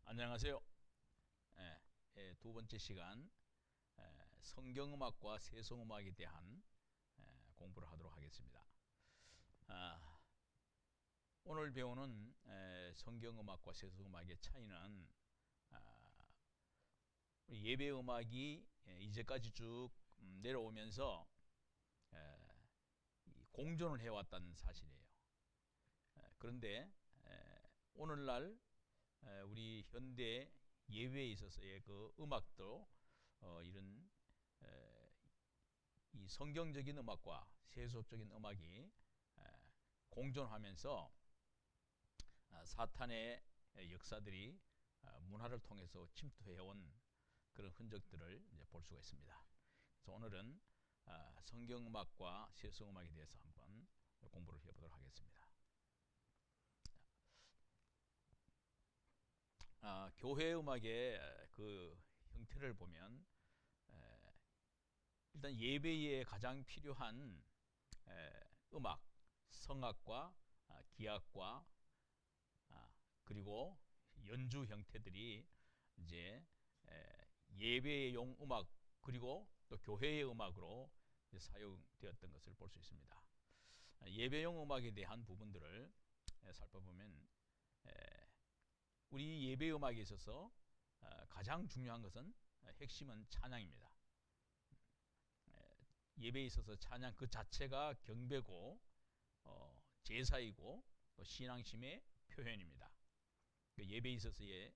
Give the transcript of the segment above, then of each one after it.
안녕하세요. 두 번째 시간 성경음악과 세속음악에 대한 공부를 하도록 하겠습니다. 아, 오늘 배우는 성경음악과 세속음악의 차이는 우리 예배음악이 이제까지 쭉 내려오면서 공존을 해왔다는 사실이에요. 그런데 오늘날 우리 현대 예배에 있어서의 그 음악도 이런 이 성경적인 음악과 세속적인 음악이 공존하면서 사탄의 역사들이 문화를 통해서 침투해온 그런 흔적들을 이제 볼 수가 있습니다. 그래서 오늘은 성경음악과 세속음악에 대해서 한번 공부를 해보도록 하겠습니다. 교회 음악의 그 형태를 보면 일단 예배에 가장 필요한 음악, 성악과 기악과 그리고 연주 형태들이 이제 예배용 음악 그리고 또 교회의 음악으로 사용되었던 것을 볼 수 있습니다. 예배용 음악에 대한 부분들을 살펴보면 우리 예배 음악에 있어서 가장 중요한 것은 핵심은 찬양입니다. 예배에 있어서 찬양 그 자체가 경배고 제사이고 또 신앙심의 표현입니다. 예배에 있어서의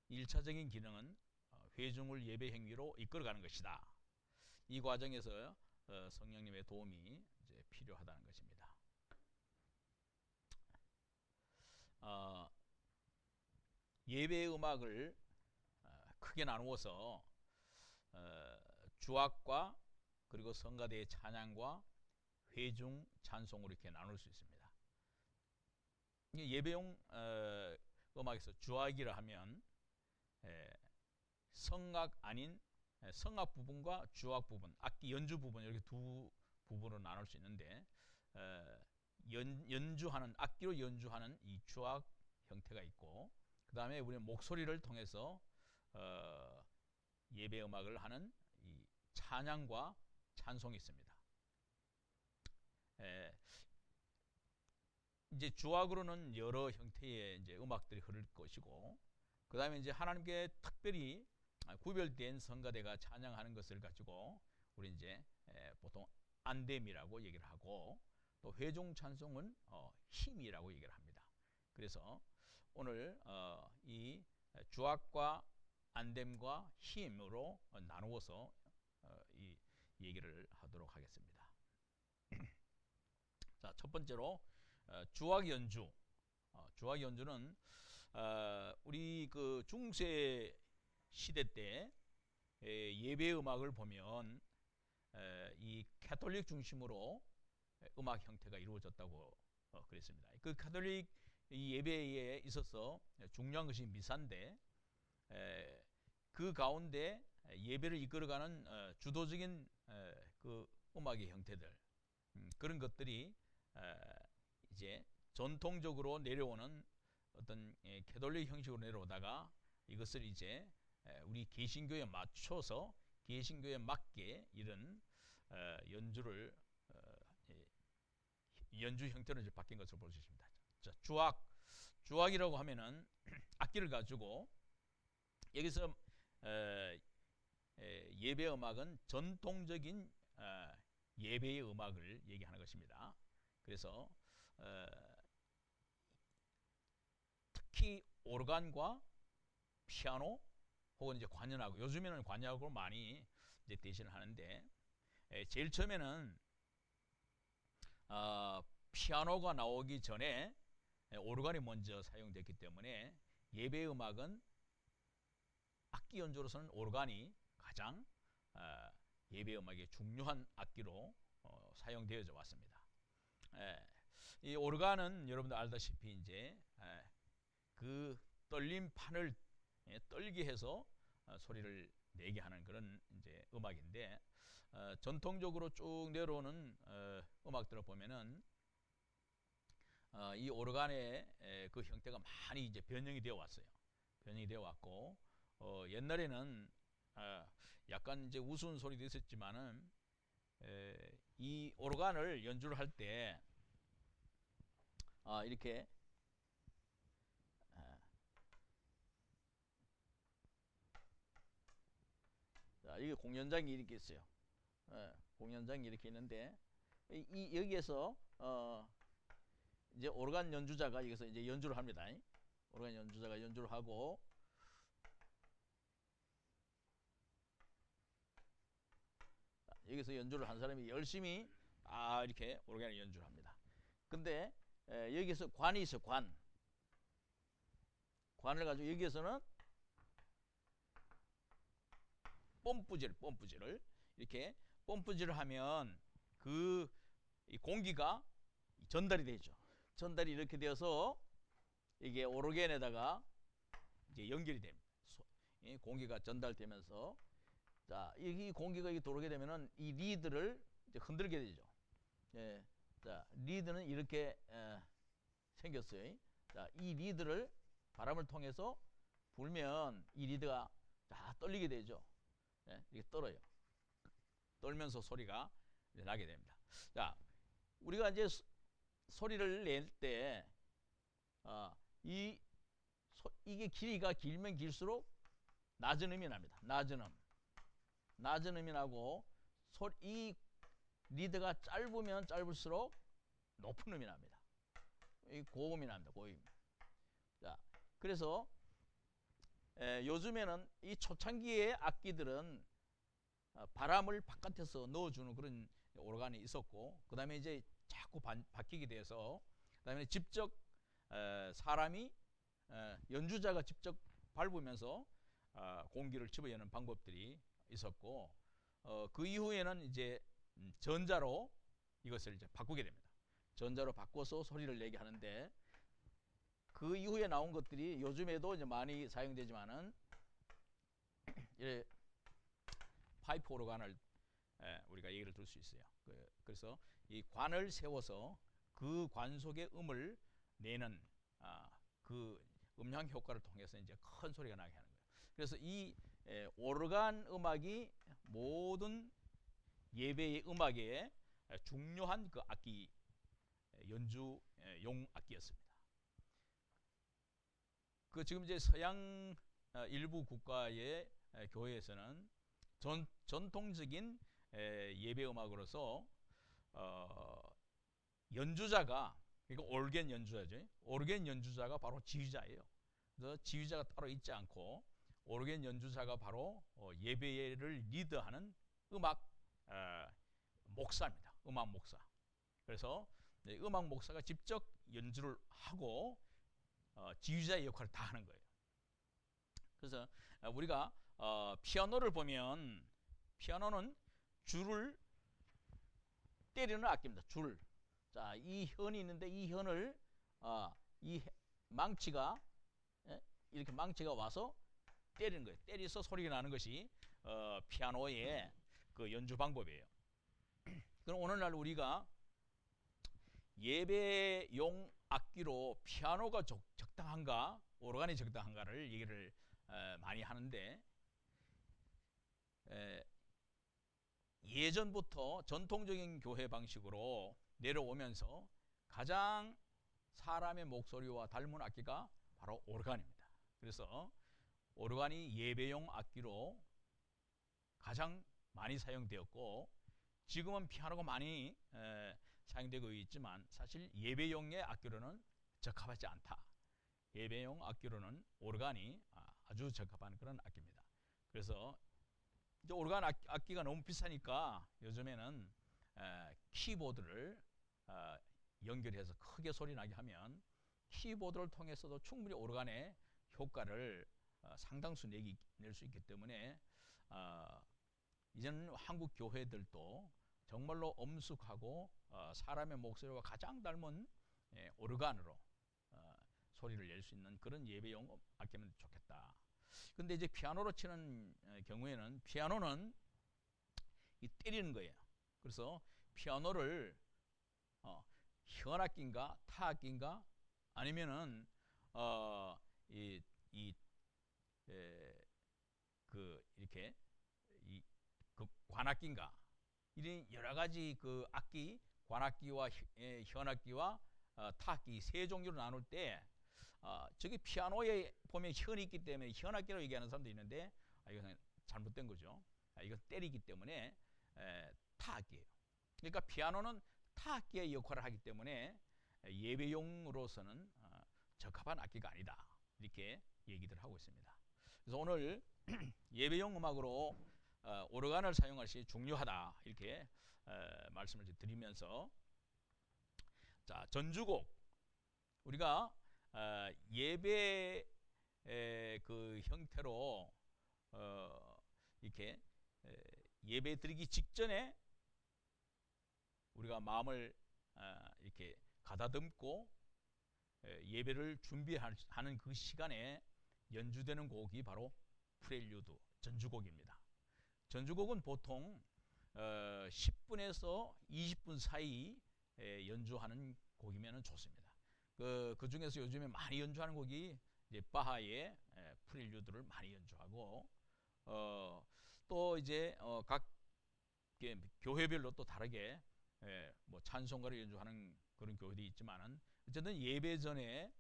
1차적인 기능은 회중을 예배 행위로 이끌어가는 것이다. 이 과정에서 성령님의 도움이 이제 필요하다는 것입니다. 예배 음악을 크게 나누어서 주악과 그리고 성가대의 찬양과 회중 찬송으로 이렇게 나눌 수 있습니다. 예배용 음악에서 주악이라 하면 성악 아닌 성악 부분과 주악 부분, 악기 연주 부분 이렇게 두 부분으로 나눌 수 있는데 연주하는 악기로 연주하는 이 주악 형태가 있고 그 다음에 우리는 목소리를 통해서 예배 음악을 하는 이 찬양과 찬송이 있습니다. 이제 주악으로는 여러 형태의 이제 음악들이 흐를 것이고, 그 다음에 이제 하나님께 특별히 구별된 성가대가 찬양하는 것을 가지고 우리 이제 보통 안됨이라고 얘기를 하고, 또 회중 찬송은 힘이라고 얘기를 합니다. 그래서 오늘 이 주악과 안됨과 힘으로 나누어서 이 얘기를 하도록 하겠습니다. 자, 첫 번째로 주악 연주. 주악 연주는 우리 그 중세 시대 때 예배 음악을 보면 이 가톨릭 중심으로 음악 형태가 이루어졌다고 그랬습니다. 그 가톨릭 예배에 있어서 중요한 것이 미사인데 그 가운데 예배를 이끌어가는 주도적인 그 음악의 형태들 그런 것들이 이제 전통적으로 내려오는 어떤 캐톨릭 형식으로 내려오다가 이것을 이제 우리 개신교에 맞춰서 개신교에 맞게 이런 연주를 연주 형태로 이제 바뀐 것으로 볼 수 있습니다. 자, 주악이라고 하면은 악기를 가지고 여기서 예배 음악은 전통적인 예배의 음악을 얘기하는 것입니다. 그래서 특히 오르간과 피아노 혹은 이제 관현악기, 요즘에는 관현악으로 많이 이제 대신을 하는데 제일 처음에는 피아노가 나오기 전에 오르간이 먼저 사용됐기 때문에 예배 음악은 악기 연주로서는 오르간이 가장 예배 음악의 중요한 악기로 사용되어져 왔습니다. 이 오르간은 여러분들 알다시피 이제 그 떨림 판을 떨게 해서 소리를 내게 하는 그런 이제 음악인데 전통적으로 쭉 내려오는 음악들을 보면은 이 오르간의 그 형태가 많이 이제 변형이 되어 왔어요. 변형이 되어 왔고, 옛날에는 약간 이제 우스운 소리도 있었지만은 이 오르간을 연주를 할 때 이렇게 자, 이게 공연장이 이렇게 있어요. 공연장이 이렇게 있는데 여기에서 이제 오르간 연주자가 여기서 이제 연주를 합니다. 오르간 연주자가 연주를 하고 여기서 연주를 한 사람이 열심히 이렇게 오르간을 연주를 합니다. 근데 여기서 관이 있어요. 관을 가지고 여기에서는 펌프질을 이렇게 펌프질을 하면 이 공기가 전달이 되죠. 전달이 이렇게 되어서 이게 오르간에다가 이제 연결이 됩니다. 공기가 전달되면서 자, 이 공기가 들어오게 되면은 이 리드를 이제 흔들게 되죠. 자, 리드는 이렇게 생겼어요. 자, 이 리드를 바람을 통해서 불면 이 리드가 다 떨리게 되죠. 이렇게 떨어요. 떨면서 소리가 나게 됩니다. 자, 우리가 이제 소리를 낼 때 이게 길이가 길면 길수록 낮은 음이 납니다. 낮은 음이 나고 이 리드가 짧으면 짧을수록 높은 음이 납니다. 이 고음이 납니다. 고음. 자, 그래서 요즘에는 이 초창기의 악기들은 바람을 바깥에서 넣어주는 그런 오르간이 있었고, 그 다음에 이제 자꾸 바뀌게 돼서, 그 다음에 직접 사람이 연주자가 직접 밟으면서 공기를 집어여는 방법들이 있었고, 그 이후에는 이제 전자로 이것을 이제 바꾸게 됩니다. 전자로 바꿔서 소리를 내게 하는데, 그 이후에 나온 것들이 요즘에도 이제 많이 사용되지만은 파이프 오르간을 우리가 얘기를 들 수 있어요. 그래서 이 관을 세워서 그 관 속에 음을 내는 그 음향 효과를 통해서 이제 큰 소리가 나게 하는 거예요. 그래서 이 오르간 음악이 모든 예배의 음악에 중요한 그 악기, 연주용 악기였습니다. 그 지금 이제 서양 일부 국가의 교회에서는 전통적인 예배 음악으로서 연주자가, 그러니까 오르간 연주자죠. 오르간 연주자가 바로 지휘자예요. 그래서 지휘자가 따로 있지 않고 오르간 연주자가 바로 예배를 리드하는 음악 목사입니다. 음악 목사. 그래서 음악 목사가 직접 연주를 하고 지휘자의 역할을 다 하는 거예요. 그래서 우리가 피아노를 보면, 피아노는 줄을 때리는 악기입니다. 줄. 자, 이 현이 있는데 이 현을 이 망치가 이렇게 망치가 와서 때리는 거예요. 때려서 소리가 나는 것이 피아노의 그 연주 방법이에요. 그럼 오늘날 우리가 예배용 악기로 피아노가 적당한가, 오르간이 적당한가를 얘기를 많이 하는데, 예전부터 전통적인 교회 방식으로 내려오면서 가장 사람의 목소리와 닮은 악기가 바로 오르간입니다. 그래서 오르간이 예배용 악기로 가장 많이 사용되었고, 지금은 피아노가 많이 사용되고 있지만 사실 예배용의 악기로는 적합하지 않다. 예배용 악기로는 오르간이 아주 적합한 그런 악기입니다. 그래서 이제 오르간 악기가 너무 비싸니까 요즘에는 키보드를 연결해서 크게 소리 나게 하면 키보드를 통해서도 충분히 오르간의 효과를 상당수 낼 수 있기 때문에 이제는 한국 교회들도 정말로 엄숙하고 사람의 목소리와 가장 닮은 오르간으로 소리를 낼 수 있는 그런 예배용 악기면 좋겠다. 근데 이제 피아노로 치는 경우에는 피아노는 이 때리는 거예요. 그래서 피아노를 현악기인가 타악기인가 아니면은 이 이렇게 그 관악기인가 이런 여러 가지 그 악기, 관악기와 현악기와 타악기 세 종류로 나눌 때 저기 피아노에 보면 현이 있기 때문에 현악기라고 얘기하는 사람도 있는데 이것은 잘못된 거죠. 이건 때리기 때문에 타악기예요. 그러니까 피아노는 타악기의 역할을 하기 때문에 예배용으로서는 적합한 악기가 아니다. 이렇게 얘기들 하고 있습니다. 그래서 오늘 예배용 음악으로 오르간을 사용할 것이 중요하다. 이렇게 말씀을 드리면서 자, 전주곡 우리가 예배 그 형태로 이렇게 예배 드리기 직전에 우리가 마음을 이렇게 가다듬고 예배를 준비하는 그 시간에 연주되는 곡이 바로 프렐류드, 전주곡입니다. 전주곡은 보통 10분에서 20분 사이 연주하는 곡이면 좋습니다. 그 중에서 요즘에 많이 연주하는 곡이 이제 바하의 프렐류드를 많이 연주하고 또 이제 각 교회별로 또 다르게 뭐 찬송가를 연주하는 그런 교회도 있지만은 어쨌든 예배 전에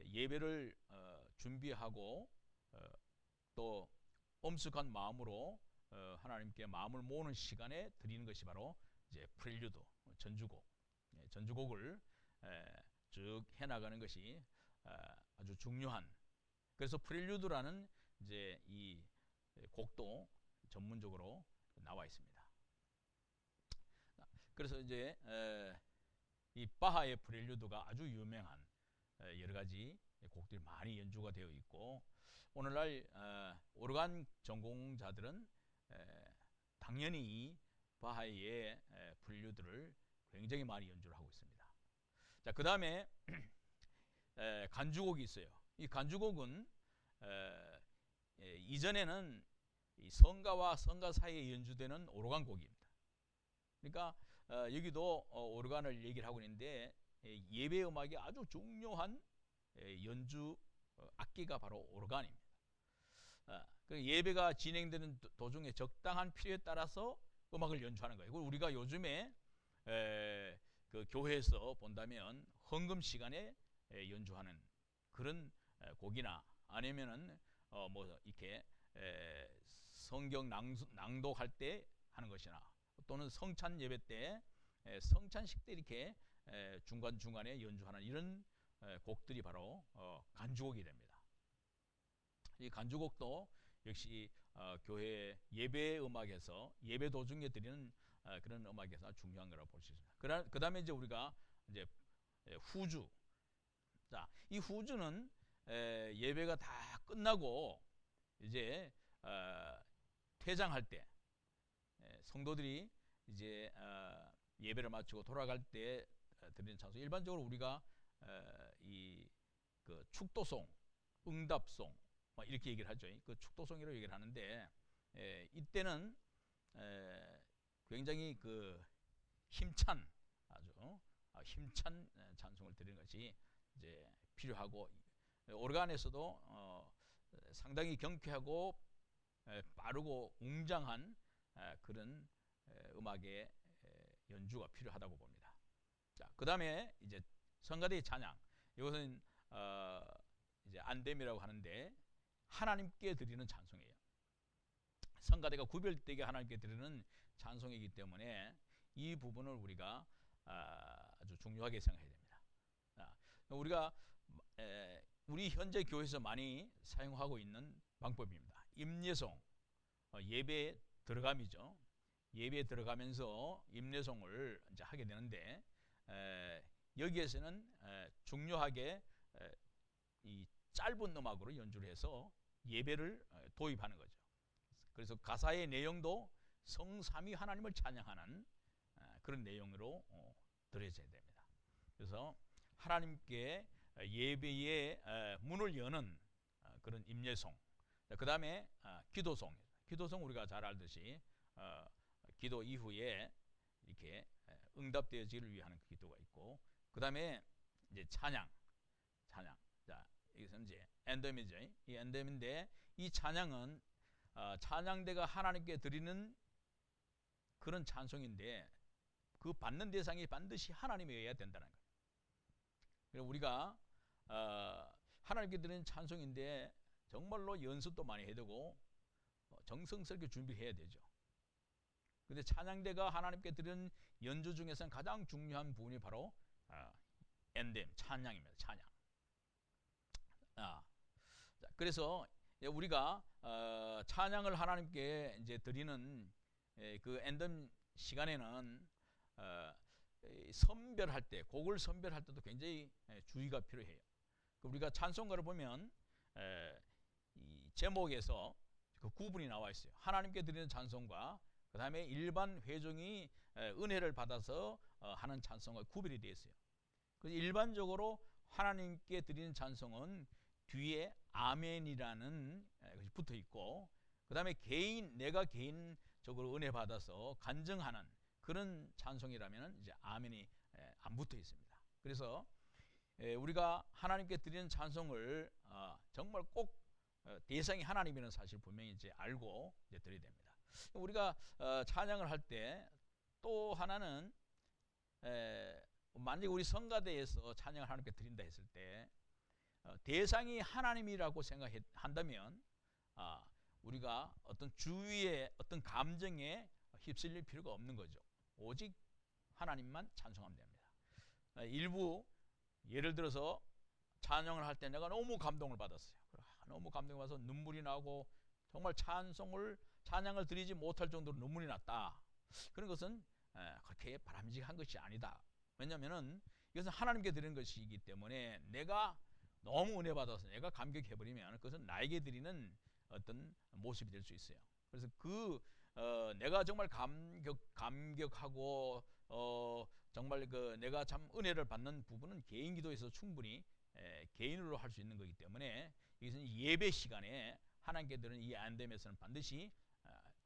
예배를 준비하고 또 엄숙한 마음으로 하나님께 마음을 모으는 시간에 드리는 것이 바로 이제 프렐류드, 전주곡, 전주곡을 쭉 해나가는 것이 아주 중요한. 그래서 프렐류드라는 이제 이 곡도 전문적으로 나와 있습니다. 그래서 이제 이 바하의 프렐류드가 아주 유명한 여러 가지 곡들이 많이 연주가 되어 있고 오늘날 오르간 전공자들은 당연히 이 바하의 프렐류드를 굉장히 많이 연주를 하고 있습니다. 자, 그 다음에 간주곡이 있어요. 이 간주곡은 이전에는 이 성가와 성가 사이에 연주되는 오르간 곡입니다. 그러니까 여기도 오르간을 얘기를 하고 있는데 예배 음악이 아주 중요한 연주 악기가 바로 오르간입니다. 예배가 진행되는 도중에 적당한 필요에 따라서 음악을 연주하는 거예요. 우리가 요즘에 그 교회에서 본다면 헌금 시간에 연주하는 그런 곡이나 아니면은 뭐 이렇게 성경 낭독할 때 하는 것이나 또는 성찬 예배 때 성찬식 때 이렇게 중간중간에 연주하는 이런 곡들이 바로 간주곡이 됩니다. 이 간주곡도 역시 교회 예배 음악에서 예배 도중에 드리는 그런 음악에서 중요한 거라고 볼 수 있습니다. 그 다음에 이제 우리가 이제 후주. 자, 이 후주는 예배가 다 끝나고 이제 퇴장할 때 성도들이 이제 예배를 마치고 돌아갈 때 드리는 찬송. 일반적으로 우리가 이 그 축도송, 응답송 이렇게 얘기를 하죠. 그 축도송이라고 얘기를 하는데 이때는 굉장히 그 힘찬 아주 힘찬 찬송을 드리는 것이 이제 필요하고 오르간에서도 상당히 경쾌하고 빠르고 웅장한 그런 음악의 연주가 필요하다고 봅니다. 자, 그 다음에 이제 성가대의 찬양. 이것은 이제 안됨이라고 하는데 하나님께 드리는 찬송이에요. 성가대가 구별되게 하나님께 드리는 찬송이기 때문에 이 부분을 우리가 아주 중요하게 생각해야 됩니다. 우리가 우리 현재 교회에서 많이 사용하고 있는 방법입니다. 임예송, 예배 들어감이죠. 예배에 들어가면서 임례송을 이제 하게 되는데 여기에서는 중요하게 이 짧은 음악으로 연주를 해서 예배를 도입하는 거죠. 그래서 가사의 내용도 성삼위 하나님을 찬양하는 그런 내용으로 들어져야 됩니다. 그래서 하나님께 예배의 문을 여는 그런 임례송. 그 다음에 기도송. 기도송 우리가 잘 알듯이 기도 이후에 이렇게 응답되어지기를 위한 기도가 있고 그 다음에 이제 찬양. 자, 이것은 이제 엔덤이죠. 이 엔덤인데 이 찬양은 찬양대가 하나님께 드리는 그런 찬송인데 그 받는 대상이 반드시 하나님이어야 된다는 거예요. 그래서 우리가 하나님께 드리는 찬송인데 정말로 연습도 많이 해야 되고 정성스럽게 준비해야 되죠. 근데 찬양대가 하나님께 드리는 연주 중에서는 가장 중요한 부분이 바로 엔뎀, 찬양입니다. 찬양. 그래서 우리가 찬양을 하나님께 이제 드리는 그 엔뎀 시간에는 선별할 때, 곡을 선별할 때도 굉장히 주의가 필요해요. 우리가 찬송가를 보면 이 제목에서 그 구분이 나와 있어요. 하나님께 드리는 찬송과 그 다음에 일반 회중이 은혜를 받아서 하는 찬송과 구별이 되어 있어요. 그래서 일반적으로 하나님께 드리는 찬송은 뒤에 아멘이라는 것이 붙어 있고, 그 다음에 내가 개인적으로 은혜 받아서 간증하는 그런 찬송이라면 이제 아멘이 안 붙어 있습니다. 그래서 우리가 하나님께 드리는 찬송을 정말 꼭 대상이 하나님이라는 사실 분명히 이제 알고 이제 드려야 됩니다. 우리가 찬양을 할 때 또 하나는 만약에 우리 성가대에서 찬양을 하나님께 드린다 했을 때 대상이 하나님이라고 생각한다면 우리가 어떤 주위의 어떤 감정에 휩쓸릴 필요가 없는 거죠. 오직 하나님만 찬송하면 됩니다. 일부 예를 들어서 찬양을 할 때 내가 너무 감동을 받았어요. 너무 감동을 받아서 눈물이 나고 정말 찬양을 드리지 못할 정도로 눈물이 났다. 그런 것은 그렇게 바람직한 것이 아니다. 왜냐하면 이것은 하나님께 드리는 것이기 때문에 내가 너무 은혜 받아서 내가 감격해버리면 그것은 나에게 드리는 어떤 모습이 될 수 있어요. 그래서 내가 정말 감격하고 정말 내가 참 은혜를 받는 부분은 개인 기도에서 충분히 개인으로 할 수 있는 거기 때문에 이것은 예배 시간에 하나님께 드리는 이 안됨에서는 반드시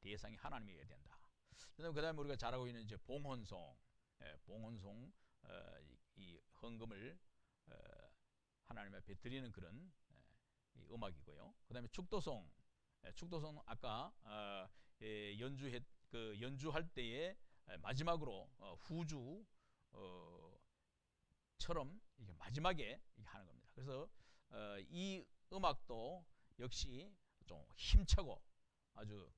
대상이 하나님이어야 된다. 그 다음에 우리가 잘 알고 있는 이제 봉헌송, 이 헌금을 하나님 앞에 드리는 그런 이 음악이고요. 그 다음에 축도송, 아까 연주할 때에 마지막으로 후주처럼 이게 마지막에 하는 겁니다. 그래서 이 음악도 역시 좀 힘차고 아주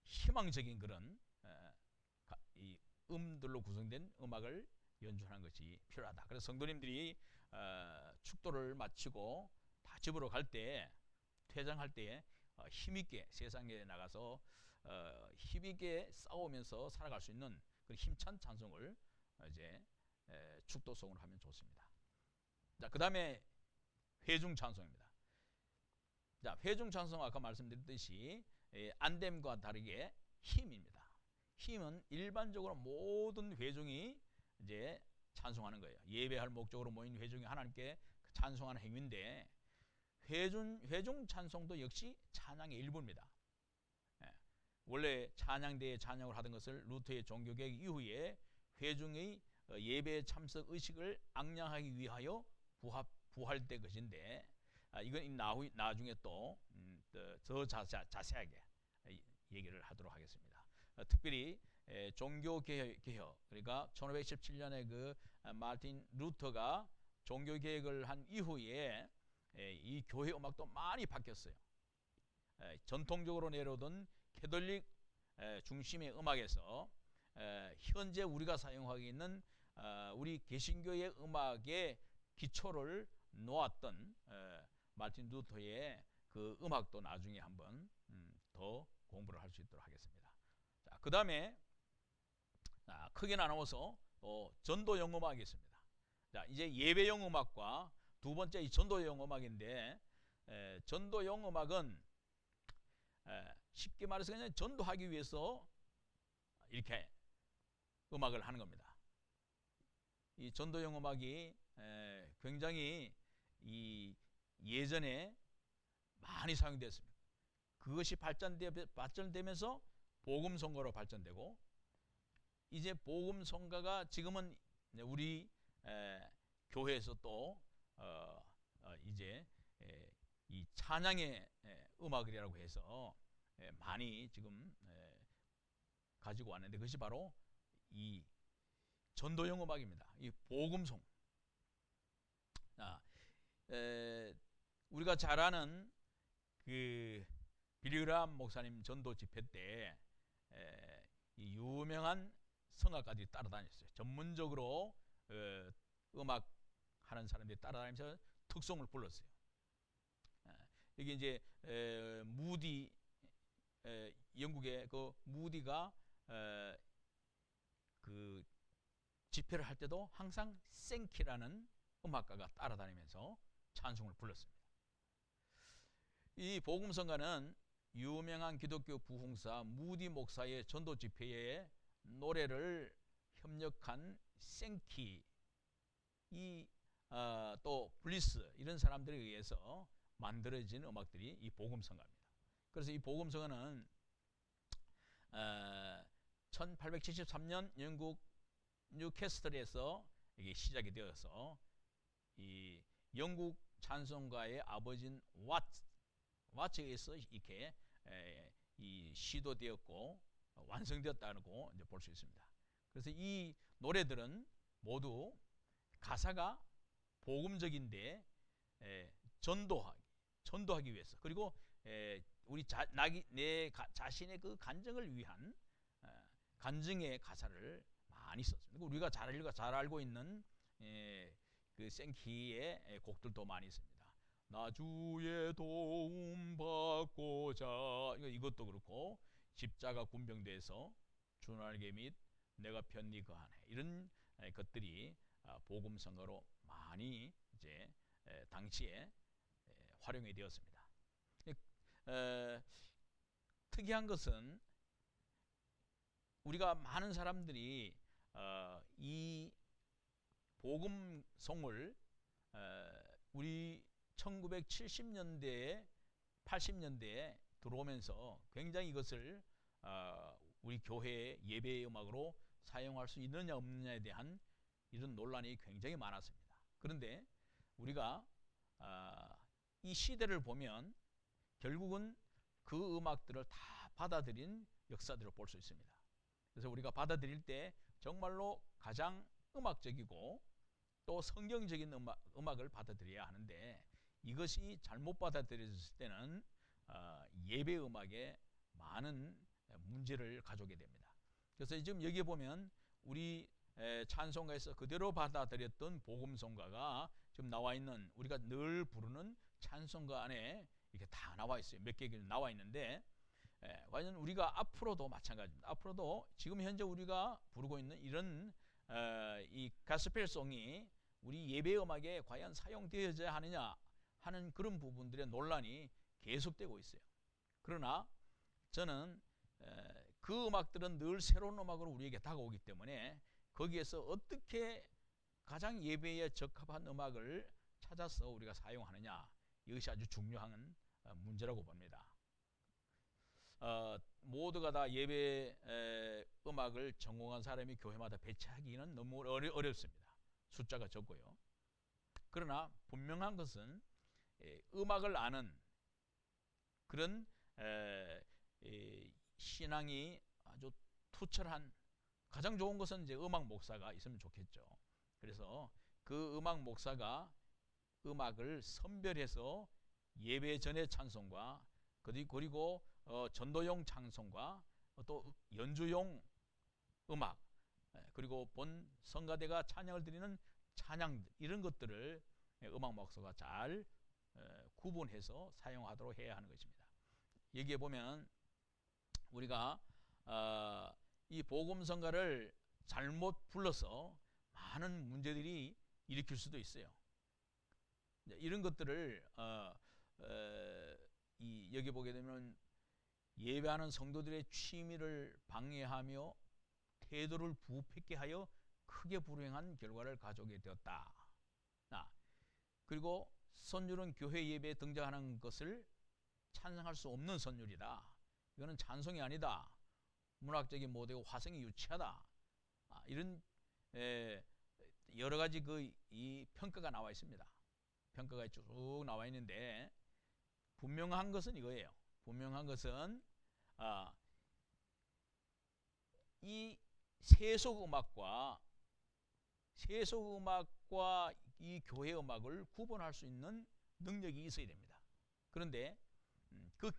희망적인 그런 이 음들로 구성된 음악을 연주하는 것이 필요하다. 그래서 성도님들이 축도를 마치고 다 집으로 갈 때, 퇴장할 때 힘있게 세상에 나가서 힘있게 싸우면서 살아갈 수 있는 그 힘찬 찬송을 이제 축도송으로 하면 좋습니다. 자, 그 다음에 회중 찬송입니다. 자, 회중 찬송 아까 말씀드렸듯이 안됨과 다르게 힘입니다. 힘은 일반적으로 모든 회중이 이제 찬송하는 거예요. 예배할 목적으로 모인 회중이 하나님께 찬송하는 행위인데 회중 찬송도 역시 찬양의 일부입니다. 원래 찬양대에 찬양을 하던 것을 루터의 종교개혁 이후에 회중의 예배 참석 의식을 앙양하기 위하여 부활된 것인데 이건 나중에 또 더 자세하게 얘기를 하도록 하겠습니다. 특별히 종교개혁, 그러니까 1517년에 그 마틴 루터가 종교개혁을 한 이후에 이 교회 음악도 많이 바뀌었어요. 전통적으로 내려오던 캐톨릭 중심의 음악에서 현재 우리가 사용하고 있는 우리 개신교의 음악의 기초를 놓았던 마틴 루터의 그 음악도 나중에 한번 더 공부를 할 수 있도록 하겠습니다. 자, 그 다음에 크게 나누어서 전도용 음악이 있습니다. 자, 이제 예배용 음악과 두 번째 이 전도용 음악인데 전도용 음악은 쉽게 말해서 그냥 전도하기 위해서 이렇게 음악을 하는 겁니다. 이 전도용 음악이 굉장히 이 예전에 많이 사용되었습니다. 그것이 발전되면서 복음 선거로 발전되고 이제 복음 선거가 지금은 우리 교회에서 또 이제 이 찬양의 음악이라고 해서 많이 지금 가지고 왔는데, 그것이 바로 이 전도용 음악입니다. 이 복음송. 우리가 잘 아는 그 빌리그람 목사님 전도 집회 때 이 유명한 성악가들이 따라다녔어요. 전문적으로 음악 하는 사람들이 따라다니면서 특송을 불렀어요. 여기 이제 무디, 영국의 그 무디가 그 집회를 할 때도 항상 생키라는 음악가가 따라다니면서 찬송을 불렀습니다. 이 복음성가는 유명한 기독교 부흥사 무디 목사의 전도 집회에 노래를 협력한 생키, 또 블리스, 이런 사람들에 의해서 만들어진 음악들이 이 복음성가입니다. 그래서 이 복음성가는 1873년 영국 뉴캐스틀에서 이게 시작이 되어서 이 영국 찬송가의 아버지인 왓츠에 의해서 이렇게 이 시도되었고 완성되었다고 이제 볼 수 있습니다. 그래서 이 노래들은 모두 가사가 복음적인데 전도하기 위해서, 그리고 우리 내 자신의 그 간증을 위한 간증의 가사를 많이 썼습니다. 우리가 잘 알고 있는 그 생키의 곡들도 많이 있습니다. 나 주의 도움 받고자, 이것도 그렇고, 십자가 군병대에서 주날개 및 내가 편히 거하네, 이런 것들이 복음성가로 많이 이제 당시에 활용이 되었습니다. 특이한 것은 우리가 많은 사람들이 이 복음송을 우리 1970년대에 80년대에 들어오면서 굉장히 이것을 우리 교회의 예배 음악으로 사용할 수 있느냐 없느냐에 대한 이런 논란이 굉장히 많았습니다. 그런데 우리가 이 시대를 보면 결국은 그 음악들을 다 받아들인 역사들을 볼 수 있습니다. 그래서 우리가 받아들일 때 정말로 가장 음악적이고 또 성경적인 음악을 받아들여야 하는데, 이것이 잘못 받아들여졌을 때는 예배 음악에 많은 문제를 가져오게 됩니다. 그래서 지금 여기에 보면 우리 찬송가에서 그대로 받아들였던 복음송가가 지금 나와 있는, 우리가 늘 부르는 찬송가 안에 이렇게 다 나와 있어요. 몇 개 나와 있는데, 과연 우리가 앞으로도 마찬가지입니다. 앞으로도 지금 현재 우리가 부르고 있는 이런 이 가스펠송이 우리 예배 음악에 과연 사용되어야 하느냐 하는 그런 부분들의 논란이 계속되고 있어요. 그러나 저는 그 음악들은 늘 새로운 음악으로 우리에게 다가오기 때문에 거기에서 어떻게 가장 예배에 적합한 음악을 찾아서 우리가 사용하느냐, 이것이 아주 중요한 문제라고 봅니다. 모두가 다 예배 음악을 전공한 사람이 교회마다 배치하기는 너무 어렵습니다. 숫자가 적고요. 그러나 분명한 것은 음악을 아는 그런 신앙이 아주 투철한, 가장 좋은 것은 이제 음악 목사가 있으면 좋겠죠. 그래서 그 음악 목사가 음악을 선별해서 예배 전의 찬송과 그리고 전도용 찬송과 또 연주용 음악, 그리고 본 성가대가 찬양을 드리는 찬양, 이런 것들을 음악 목사가 잘 구분해서 사용하도록 해야 하는 것입니다. 여기에 보면 우리가 이 복음성가를 잘못 불러서 많은 문제들이 일으킬 수도 있어요. 이런 것들을 여기 보게 되면 예배하는 성도들의 취미를 방해하며 태도를 부패케 하여 크게 불행한 결과를 가져오게 되었다. 그리고 선율은 교회 예배에 등장하는 것을 찬성할 수 없는 선율이다. 이거는 찬송이 아니다. 문학적인 모델고 화성이 유치하다. 이런 여러 가지 이 평가가 나와 있습니다. 평가가 쭉 나와 있는데 분명한 것은 이거예요. 분명한 것은 이 세속음악과 이 교회 음악을 구분할 수 있는 능력이 있어야 됩니다. 그런데 그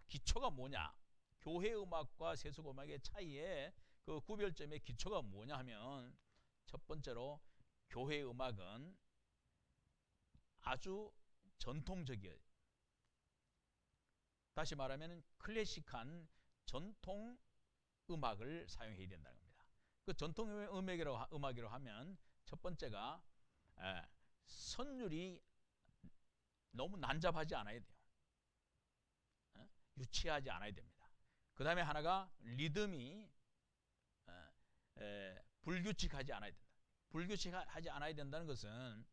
기초가 뭐냐? 교회 음악과 세속 음악의 차이의 그 구별점의 기초가 뭐냐 하면 첫 번째로 교회 음악은 아주 전통적이에요. 다시 말하면 클래식한 전통 음악을 사용해야 된다는 겁니다. 그 전통 음악이라고 하면 첫 번째가 선율이 너무 난잡하지 않아야 돼요. 유치하지 않아야 됩니다. 그 다음에 하나가 리듬이 불규칙하지 않아야 된다. 불규칙하지 않아야 된다는 것은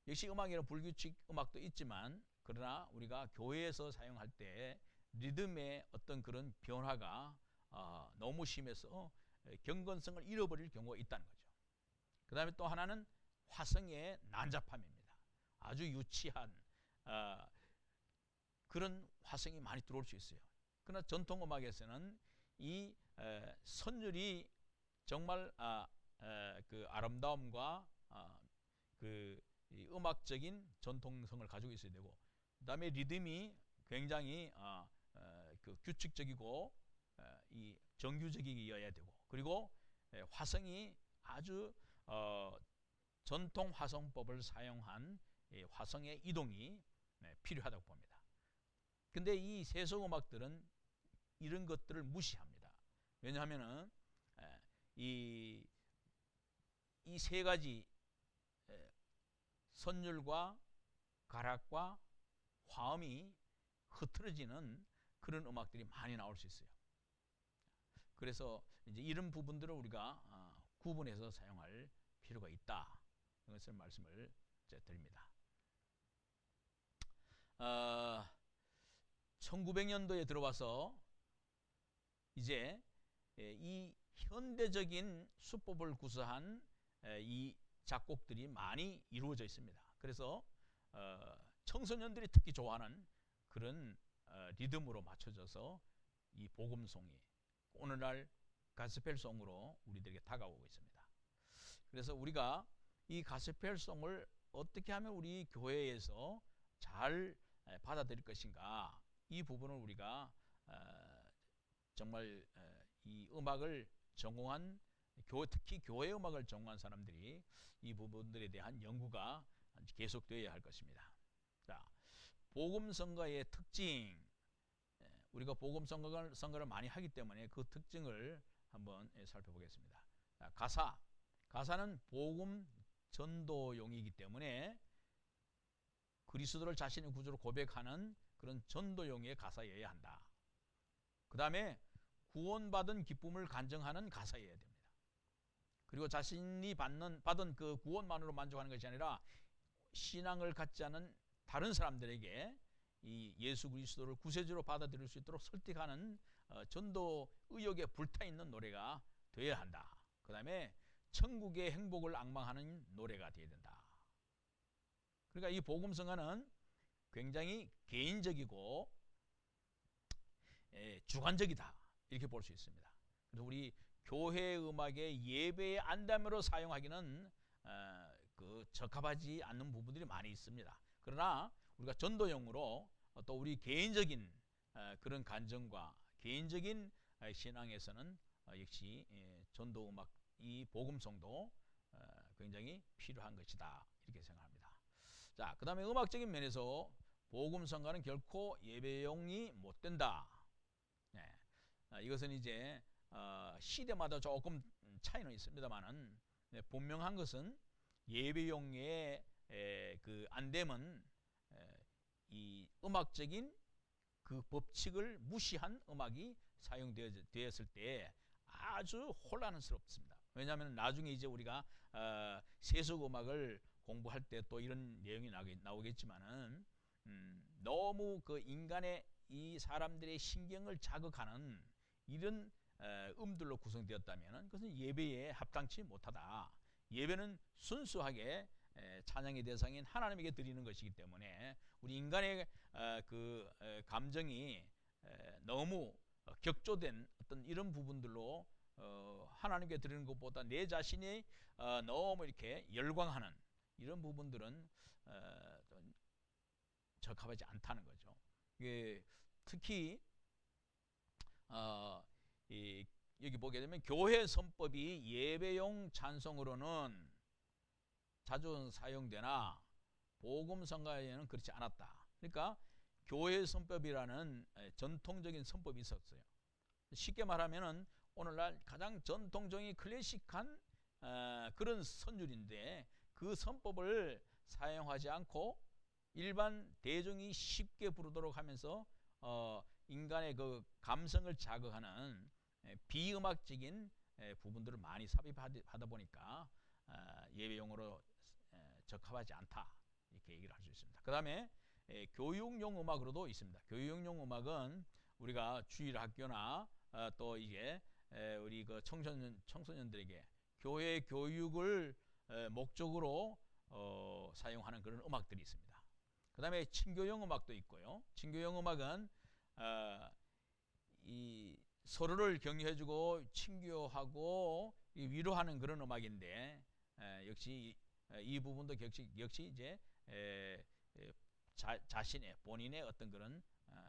역시 음악에는 불규칙 음악도 있지만 그러나 우리가 교회에서 사용할 때 리듬의 어떤 그런 변화가 너무 심해서 경건성을 잃어버릴 경우가 있다는 거죠. 그 다음에 또 하나는 화성의 난잡함입니다. 아주 유치한 그런 화성이 많이 들어올 수 있어요. 그러나 전통음악에서는 이 선율이 정말 그 아름다움과 그 음악적인 전통성을 가지고 있어야 되고, 그 다음에 리듬이 굉장히 그 규칙적이고 이 정규적이어야 되고, 그리고 화성이 아주 전통 화성법을 사용한 화성의 이동이 필요하다고 봅니다. 근데 이 세속음악들은 이런 것들을 무시합니다. 왜냐하면은 이 세 가지 선율과 가락과 화음이 흐트러지는 그런 음악들이 많이 나올 수 있어요. 그래서 이제 이런 부분들을 우리가 구분해서 사용할 필요가 있다. 이것을 말씀을 드립니다. 1900년도에 들어와서 이제 이 현대적인 수법을 구사한 이 작곡들이 많이 이루어져 있습니다. 그래서 청소년들이 특히 좋아하는 그런 리듬으로 맞춰져서 이 복음송이 오늘날 가스펠송으로 우리들에게 다가오고 있습니다. 그래서 우리가 이 가스펠송을 어떻게 하면 우리 교회에서 잘 받아들일 것인가, 이 부분을 우리가 정말 이 음악을 전공한 특히 교회 음악을 전공한 사람들이 이 부분들에 대한 연구가 계속되어야 할 것입니다. 자, 복음성가의 특징, 우리가 복음성가를 많이 하기 때문에 그 특징을 한번 살펴보겠습니다. 자, 가사는 복음 전도용이기 때문에 그리스도를 자신의 구주로 고백하는 그런 전도용의 가사여야 한다. 그 다음에 구원받은 기쁨을 간증하는 가사여야 됩니다. 그리고 자신이 받은 그 구원만으로 만족하는 것이 아니라 신앙을 갖지 않은 다른 사람들에게 이 예수 그리스도를 구세주로 받아들일 수 있도록 설득하는 전도 의욕에 불타있는 노래가 되어야 한다. 그 다음에 천국의 행복을 앙망하는 노래가 되어야 된다. 그러니까 이 복음성가는 굉장히 개인적이고 주관적이다, 이렇게 볼 수 있습니다. 그래서 우리 교회 음악의 예배의 안담으로 사용하기는 적합하지 않는 부분들이 많이 있습니다. 그러나 우리가 전도용으로 또 우리 개인적인 그런 간증과 개인적인 신앙에서는 역시 전도음악, 이 복음성도 굉장히 필요한 것이다, 이렇게 생각합니다. 자, 그 다음에 음악적인 면에서 복음성가는 결코 예배용이 못 된다. 이것은 이제 시대마다 조금 차이는 있습니다만은 분명한 것은 예배용의 그 안됨은 이 음악적인 그 법칙을 무시한 음악이 사용되었을 때 아주 혼란스럽습니다. 왜냐하면 나중에 이제 우리가 세속 음악을 공부할 때 또 이런 내용이 나오겠지만은 너무 그 인간의 이 사람들의 신경을 자극하는 이런 음들로 구성되었다면 그것은 예배에 합당치 못하다. 예배는 순수하게 찬양의 대상인 하나님에게 드리는 것이기 때문에 우리 인간의 감정이 너무 격조된 어떤 이런 부분들로 하나님께 드리는 것보다 내 자신이 너무 이렇게 열광하는 이런 부분들은 좀 적합하지 않다는 거죠. 특히 여기 보게 되면 교회 선법이 예배용 찬송으로는 자주 사용되나 복음 선가에는 그렇지 않았다. 그러니까 교회 선법이라는 전통적인 선법이 있었어요. 쉽게 말하면은 오늘날 가장 전통적인 클래식한 그런 선율인데 그 선법을 사용하지 않고 일반 대중이 쉽게 부르도록 하면서 인간의 그 감성을 자극하는 비음악적인 부분들을 많이 삽입하다 보니까 예배용으로 적합하지 않다 이렇게 얘기를 할 수 있습니다. 그 다음에 교육용 음악으로도 있습니다. 교육용 음악은 우리가 주일 학교나 또 이게 우리 그 청소년들에게 교회 교육을 목적으로 사용하는 그런 음악들이 있습니다. 그 다음에 친교용 음악도 있고요. 친교용 음악은 이 서로를 격려해주고 친교하고 위로하는 그런 음악인데 역시 이 부분도 역시 이제 자신의 본인의 어떤 그런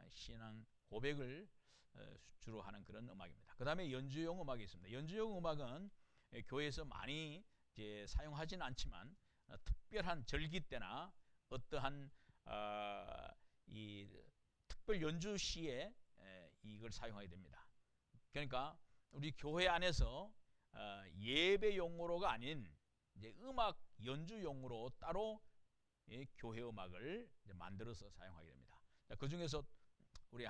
신앙 고백을 주로 하는 그런 음악입니다. 그 다음에 연주용 음악이 있습니다. 연주용 음악은 교회에서 많이 이제 사용하지는 않지만 특별한 절기 때나 어떠한 이 특별 연주 시에 이걸 사용하게 됩니다. 그러니까 우리 교회 안에서 예배용으로가 아닌 이제 음악 연주용으로 따로 교회 음악을 만들어서 사용하게 됩니다. 그 중에서 우리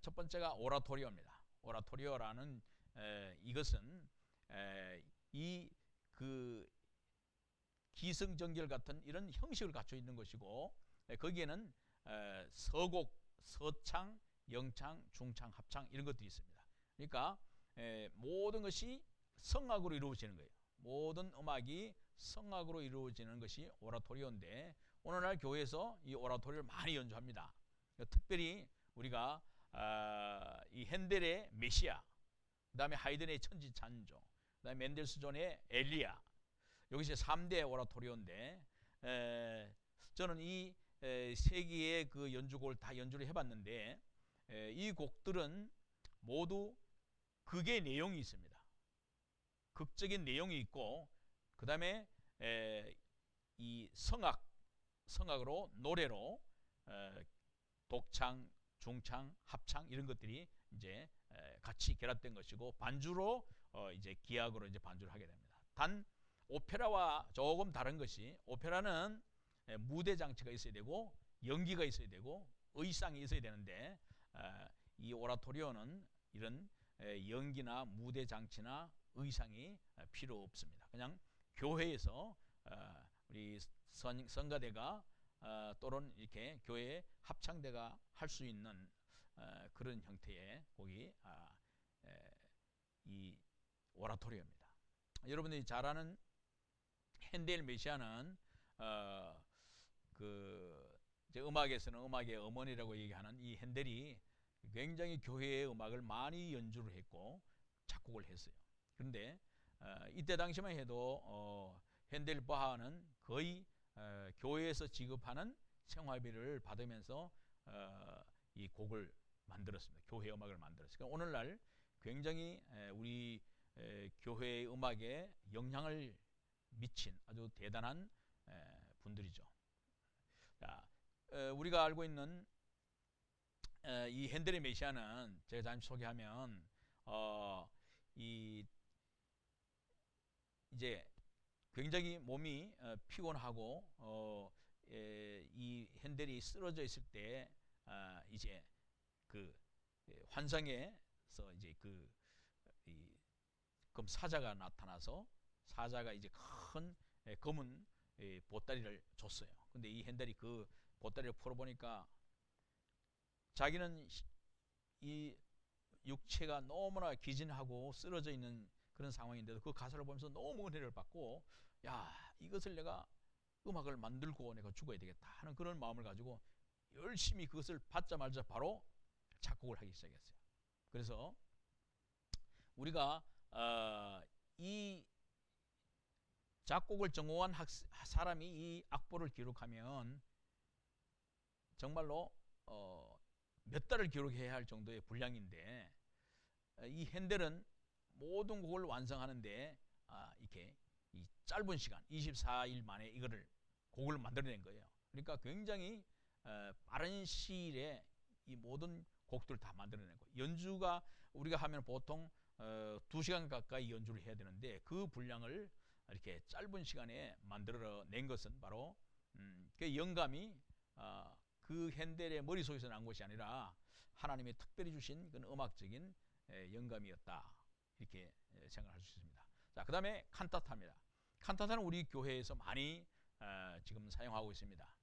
첫 번째가 오라토리오입니다. 오라토리오라는 이것은 이 그 기승전결 같은 이런 형식을 갖춰 있는 것이고 거기에는 서곡, 서창, 영창, 중창, 합창 이런 것들이 있습니다. 그러니까 모든 것이 성악으로 이루어지는 거예요. 모든 음악이 성악으로 이루어지는 것이 오라토리오인데 오늘날 교회에서 이 오라토리오를 많이 연주합니다. 특별히 우리가 이 핸델의 메시아, 그 다음에 하이든의 천지찬조, 그 다음에 멘델스존의 엘리야, 여기서 3대 오라토리오인데 저는 이 세 개의 그 연주곡을 다 연주를 해봤는데 이 곡들은 모두 극의 내용이 있습니다. 극적인 내용이 있고 그 다음에 이 성악으로 노래로 독창, 중창, 합창 이런 것들이 이제 같이 결합된 것이고 반주로 이제 기악으로 이제 반주를 하게 됩니다. 단 오페라와 조금 다른 것이 오페라는 무대 장치가 있어야 되고 연기가 있어야 되고 의상이 있어야 되는데 이 오라토리오는 이런 연기나 무대 장치나 의상이 필요 없습니다. 그냥 교회에서 우리 성가대가 또는 이렇게 교회 합창대가 할 수 있는 그런 형태의 곡이 이 오라토리오입니다. 여러분들이 잘 아는 핸델 메시아는 그 이제 음악에서는 음악의 어머니라고 얘기하는 이 핸델이 굉장히 교회의 음악을 많이 연주를 했고 작곡을 했어요. 그런데 이때 당시만 해도 핸델 바하는 거의 교회에서 지급하는 생활비를 받으면서 이 곡을 만들었습니다. 교회 음악을 만들었어요. 그러니까 오늘날 굉장히 우리 교회의 음악에 영향을 미친 아주 대단한 분들이죠. 자, 우리가 알고 있는 이 핸델의 메시아는 제가 잠시 소개하면 이제 굉장히 몸이 피곤하고 이 핸델이 쓰러져 있을 때 이제 그 환상에서 이제 그금 사자가 나타나서 사자가 이제 큰 검은 보따리를 줬어요. 근데 이 핸델이 그 보따리를 풀어보니까 자기는 이 육체가 너무나 기진하고 쓰러져 있는 그런 상황인데도 그 가사를 보면서 너무 은혜를 받고 야 이것을 내가 음악을 만들고 내가 죽어야 되겠다 하는 그런 마음을 가지고 열심히 그것을 받자마자 바로 작곡을 하기 시작했어요. 그래서 우리가 이 작곡을 전공한 사람이 이 악보를 기록하면 정말로 몇 달을 기록해야 할 정도의 분량인데, 이 핸델은 모든 곡을 완성하는데 이렇게 이 짧은 시간 24일 만에 이거를 곡을 만들어낸 거예요. 그러니까 굉장히 빠른 시일에 이 모든 곡들을 다 만들어낸 거예요. 연주가 우리가 하면 보통 2시간 가까이 연주를 해야 되는데 그 분량을 이렇게 짧은 시간에 만들어낸 것은 바로 그 영감이 그 핸델의 머릿속에서 난 것이 아니라 하나님의 특별히 주신 그런 음악적인 영감이었다, 이렇게 생각할 수 있습니다. 자, 그 다음에 칸타타입니다. 칸타타는 우리 교회에서 많이 지금 사용하고 있습니다.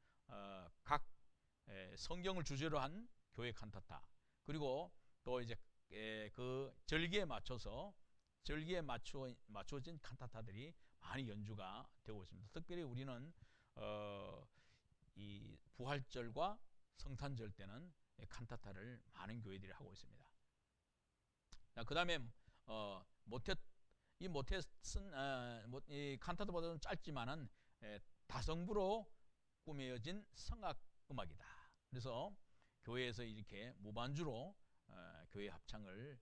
각 성경을 주제로 한 교회 칸타타, 그리고 또 이제 그 절기에 맞춰진 칸타타들이 많이 연주가 되고 있습니다. 특별히 우리는 이 부활절과 성탄절 때는 칸타타를 많은 교회들이 하고 있습니다. 그 다음에 모텟, 이 모텟은 이 칸타타보다는 짧지만은 다성부로 꾸며진 성악 음악이다. 그래서 교회에서 이렇게 무반주로 교회 합창을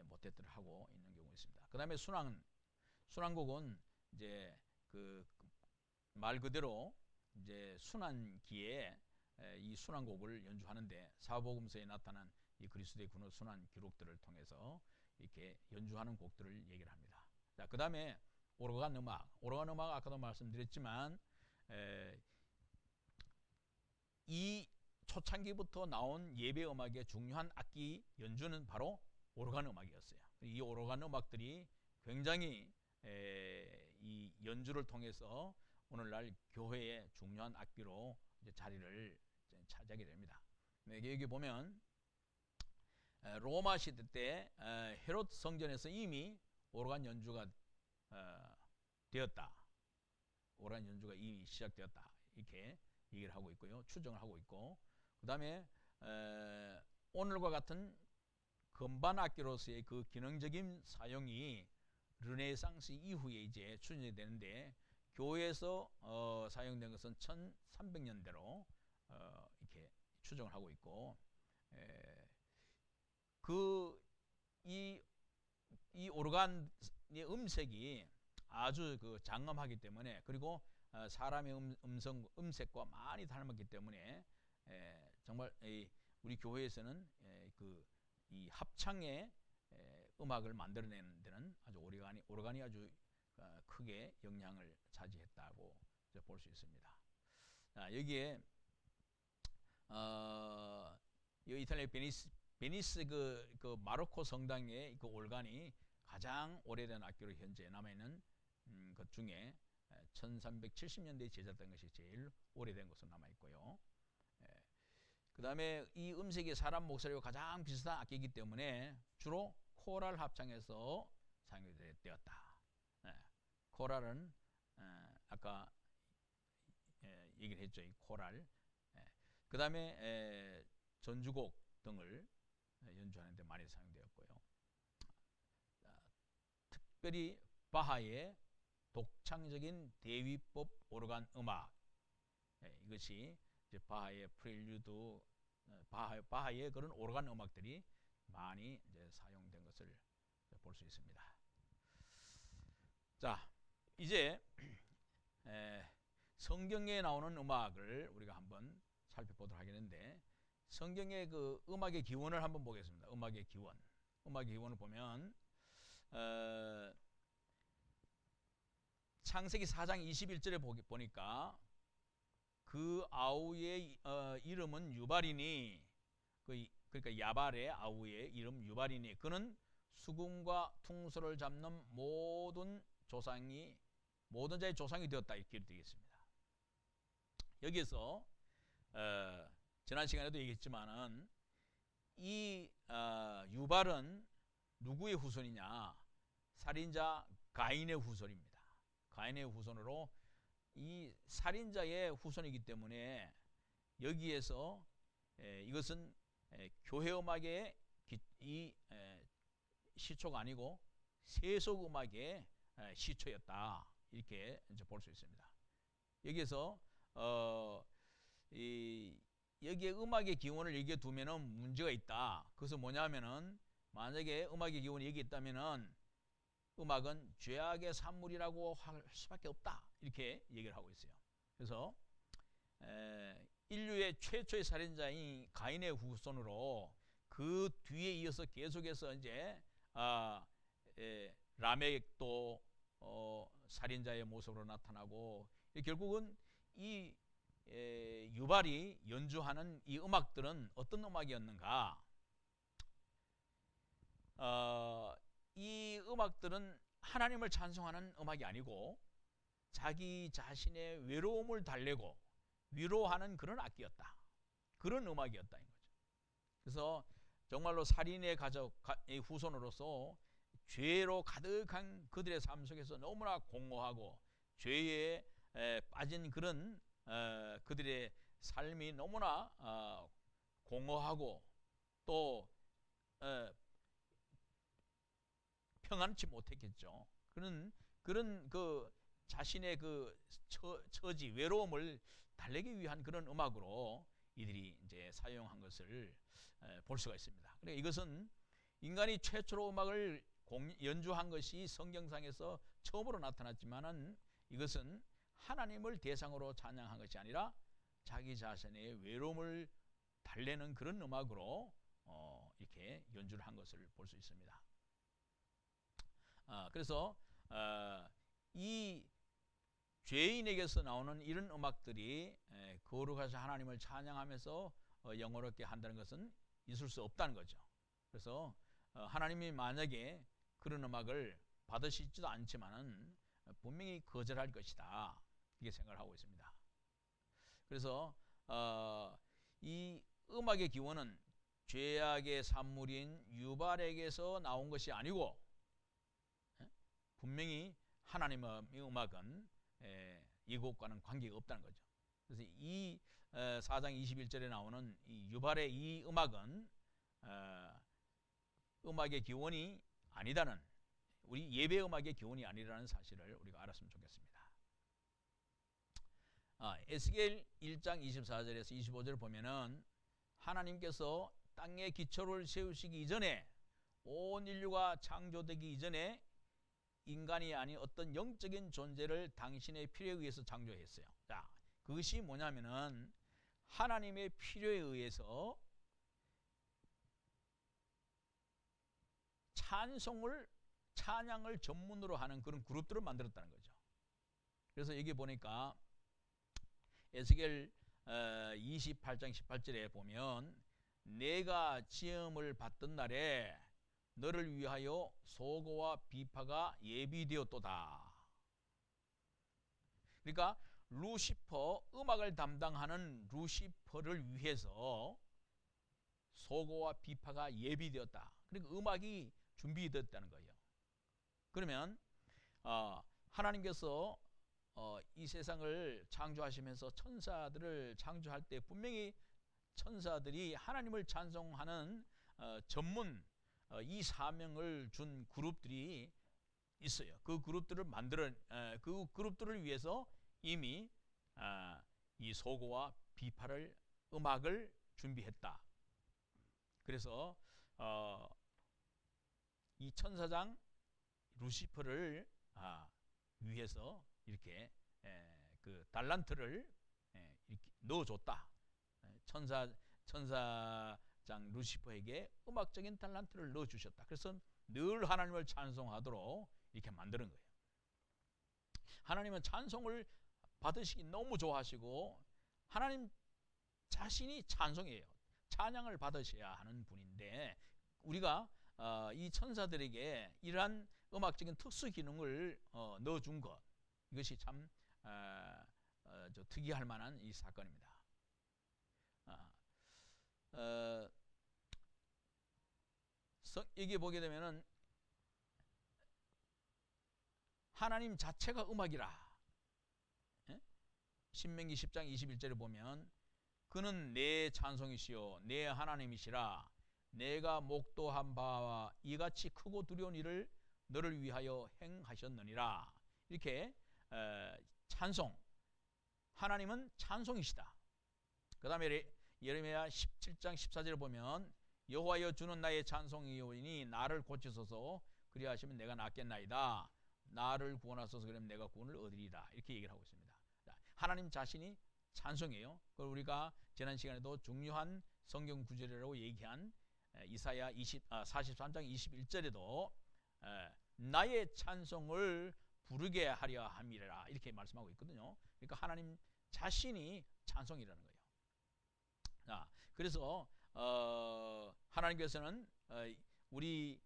모텟들을 하고 있는 경우가 있습니다. 그 다음에 순환곡은 이제 그 말 그대로 이제 순환기에 이 순환곡을 연주하는데, 사복음서에 나타난 이 그리스도의 순환 기록들을 통해서 이렇게 연주하는 곡들을 얘기를 합니다. 자, 그 다음에 오르간 음악. 아까도 말씀드렸지만 이 초창기부터 나온 예배 음악의 중요한 악기 연주는 바로 오르간 음악이었어요. 이 오르간 음악들이 굉장히 이 연주를 통해서 오늘날 교회의 중요한 악기로 이제 자리를 차지하게 됩니다. 여기 보면 로마 시대 때 헤롯 성전에서 이미 오르간 연주가 되었다. 오르간 연주가 이미 시작되었다, 이렇게 얘기를 하고 있고요. 추정을 하고 있고, 그 다음에 오늘과 같은 건반 악기로서의 그 기능적인 사용이 르네상스 이후에 이제 추진이 되는데, 교회에서 사용된 것은 1300년대로 이렇게 추정을 하고 있고, 이 오르간의 음색이 아주 그 장엄하기 때문에, 그리고 사람의 음색과 많이 닮았기 때문에 정말 우리 교회에서는 이 합창의 음악을 만들어내는 데는 아주 오르간이 아주 크게 영향을 차지했다고 볼 수 있습니다. 자, 여기에 이탈리아 베니스 그 마르코 성당의 그 올간이 가장 오래된 악기로 현재 남아있는 것 중에 1370년대에 제작된 것이 제일 오래된 것으로 남아있고요. 그 다음에 이 음색이 사람 목소리와 가장 비슷한 악기이기 때문에 주로 코랄 합창에서 사용되었다. 코랄은 아까 얘기를 했죠. 이 코랄. 그 다음에 전주곡 등을 연주하는 데 많이 사용되었고요. 특별히 바하의 독창적인 대위법 오르간 음악, 이것이 이제 바하의 프렐류드, 바하의 그런 오르간 음악들이 많이 이제 사용된 것을 볼 수 있습니다. 자, 이제 성경에 나오는 음악을 우리가 한번 살펴보도록 하겠는데, 성경의 그 음악의 기원을 한번 보겠습니다. 음악의 기원을 보면 창세기 4장 21절에 보니까 그 아우의 이름은 유발이니, 그러니까 야발의 아우의 이름 유발이니 그는 수금과 퉁소를 잡는 모든 자의 조상이 되었다, 이렇게 되겠습니다. 여기에서 지난 시간에도 얘기했지만은 이 유발은 누구의 후손이냐? 살인자 가인의 후손입니다. 가인의 후손으로 이 살인자의 후손이기 때문에 여기에서 이것은 교회 음악의 이 시초가 아니고 세속 음악의 시초였다, 이렇게 이제 볼 수 있습니다. 여기에서 여기에 음악의 기원을 여기에 두면은 문제가 있다. 그것은 뭐냐면은 만약에 음악의 기원이 여기 있다면은 음악은 죄악의 산물이라고 할 수밖에 없다, 이렇게 얘기를 하고 있어요. 그래서 인류의 최초의 살인자인 가인의 후손으로 그 뒤에 이어서 계속해서 이제 라멕도 살인자의 모습으로 나타나고, 결국은 이 유발이 연주하는 이 음악들은 어떤 음악이었는가? 이 음악들은 하나님을 찬송하는 음악이 아니고 자기 자신의 외로움을 달래고 위로하는 그런 악기였다, 그런 음악이었다는 거죠. 그래서 정말로 살인의 후손으로서 죄로 가득한 그들의 삶 속에서 너무나 공허하고 죄에 빠진 그런 그들의 삶이 너무나 공허하고 또 평안치 못했겠죠. 그런 그 자신의 그 처지, 외로움을 달래기 위한 그런 음악으로 이들이 이제 사용한 것을 볼 수가 있습니다. 그러니까 이것은 인간이 최초로 음악을 연주한 것이 성경상에서 처음으로 나타났지만은 이것은 하나님을 대상으로 찬양한 것이 아니라 자기 자신의 외로움을 달래는 그런 음악으로 이렇게 연주를 한 것을 볼 수 있습니다. 그래서 이 죄인에게서 나오는 이런 음악들이 거룩하신 하나님을 찬양하면서 영어롭게 한다는 것은 있을 수 없다는 거죠. 그래서 하나님이 만약에 그런 음악을 받으시지도 않지만은 분명히 거절할 것이다, 이렇게 생각을 하고 있습니다. 그래서 이 음악의 기원은 죄악의 산물인 유발에게서 나온 것이 아니고 분명히 하나님의 음악은 이것과는 관계가 없다는 거죠. 그래서 이 4장 21절에 나오는 이 유발의 이 음악은 음악의 기원이 아니다는, 우리 예배 음악의 기원이 아니라는 사실을 우리가 알았으면 좋겠습니다. 에스겔 1장 24절에서 25절을 보면은 하나님께서 땅의 기초를 세우시기 이전에, 온 인류가 창조되기 이전에 인간이 아닌 어떤 영적인 존재를 당신의 필요에 의해서 창조했어요. 자, 그것이 뭐냐면은 하나님의 필요에 의해서 찬양을 전문으로 하는 그런 그룹들을 만들었다는 거죠. 그래서 여기 보니까 에스겔 28장 18절에 보면 내가 지음을 받던 날에 너를 위하여 소고와 비파가 예비되었도다. 그러니까 루시퍼, 음악을 담당하는 루시퍼를 위해서 소고와 비파가 예비되었다. 그러니까 음악이 준비되었다는 거예요. 그러면 하나님께서 이 세상을 창조하시면서 천사들을 창조할 때 분명히 천사들이 하나님을 찬송하는 전문 이 사명을 준 그룹들이 있어요. 그 그룹들을 그 그룹들을 위해서 이미 이 소고와 비파를 음악을 준비했다. 그래서 이 천사장 루시퍼를 위해서 이렇게 그 달란트를 이렇게 넣어줬다. 천사장 루시퍼에게 음악적인 달란트를 넣어주셨다. 그래서 늘 하나님을 찬송하도록 이렇게 만드는 거예요. 하나님은 찬송을 받으시기 너무 좋아하시고 하나님 자신이 찬송이에요. 찬양을 받으셔야 하는 분인데 우리가 이 천사들에게 이러한 음악적인 특수 기능을 넣어준 것, 이것이 참 특이할 만한 이 사건입니다. 여기 보게 되면은 하나님 자체가 음악이라, 신명기 10장 21절에 보면 그는 내 찬송이시요 내 하나님이시라 내가 목도한 바와 이같이 크고 두려운 일을 너를 위하여 행하셨느니라. 이렇게 찬송, 하나님은 찬송이시다. 그 다음에 예레미야 17장 14절을 보면 여호와여 주는 나의 찬송이오니 나를 고치소서 그리하시면 내가 낫겠나이다. 나를 구원하소서 그러면 내가 구원을 얻으리이다. 이렇게 얘기를 하고 있습니다. 하나님 자신이 찬송이에요. 그걸 우리가 지난 시간에도 중요한 성경 구절이라고 얘기한 이사야 43장 21절에도 나의 찬송을 부르게 하려 함이라 이렇게 말씀하고 있거든요. 그러니까 하나님 자신이 찬송이라는 거예요. 자, 그래서 하나님께서는 우리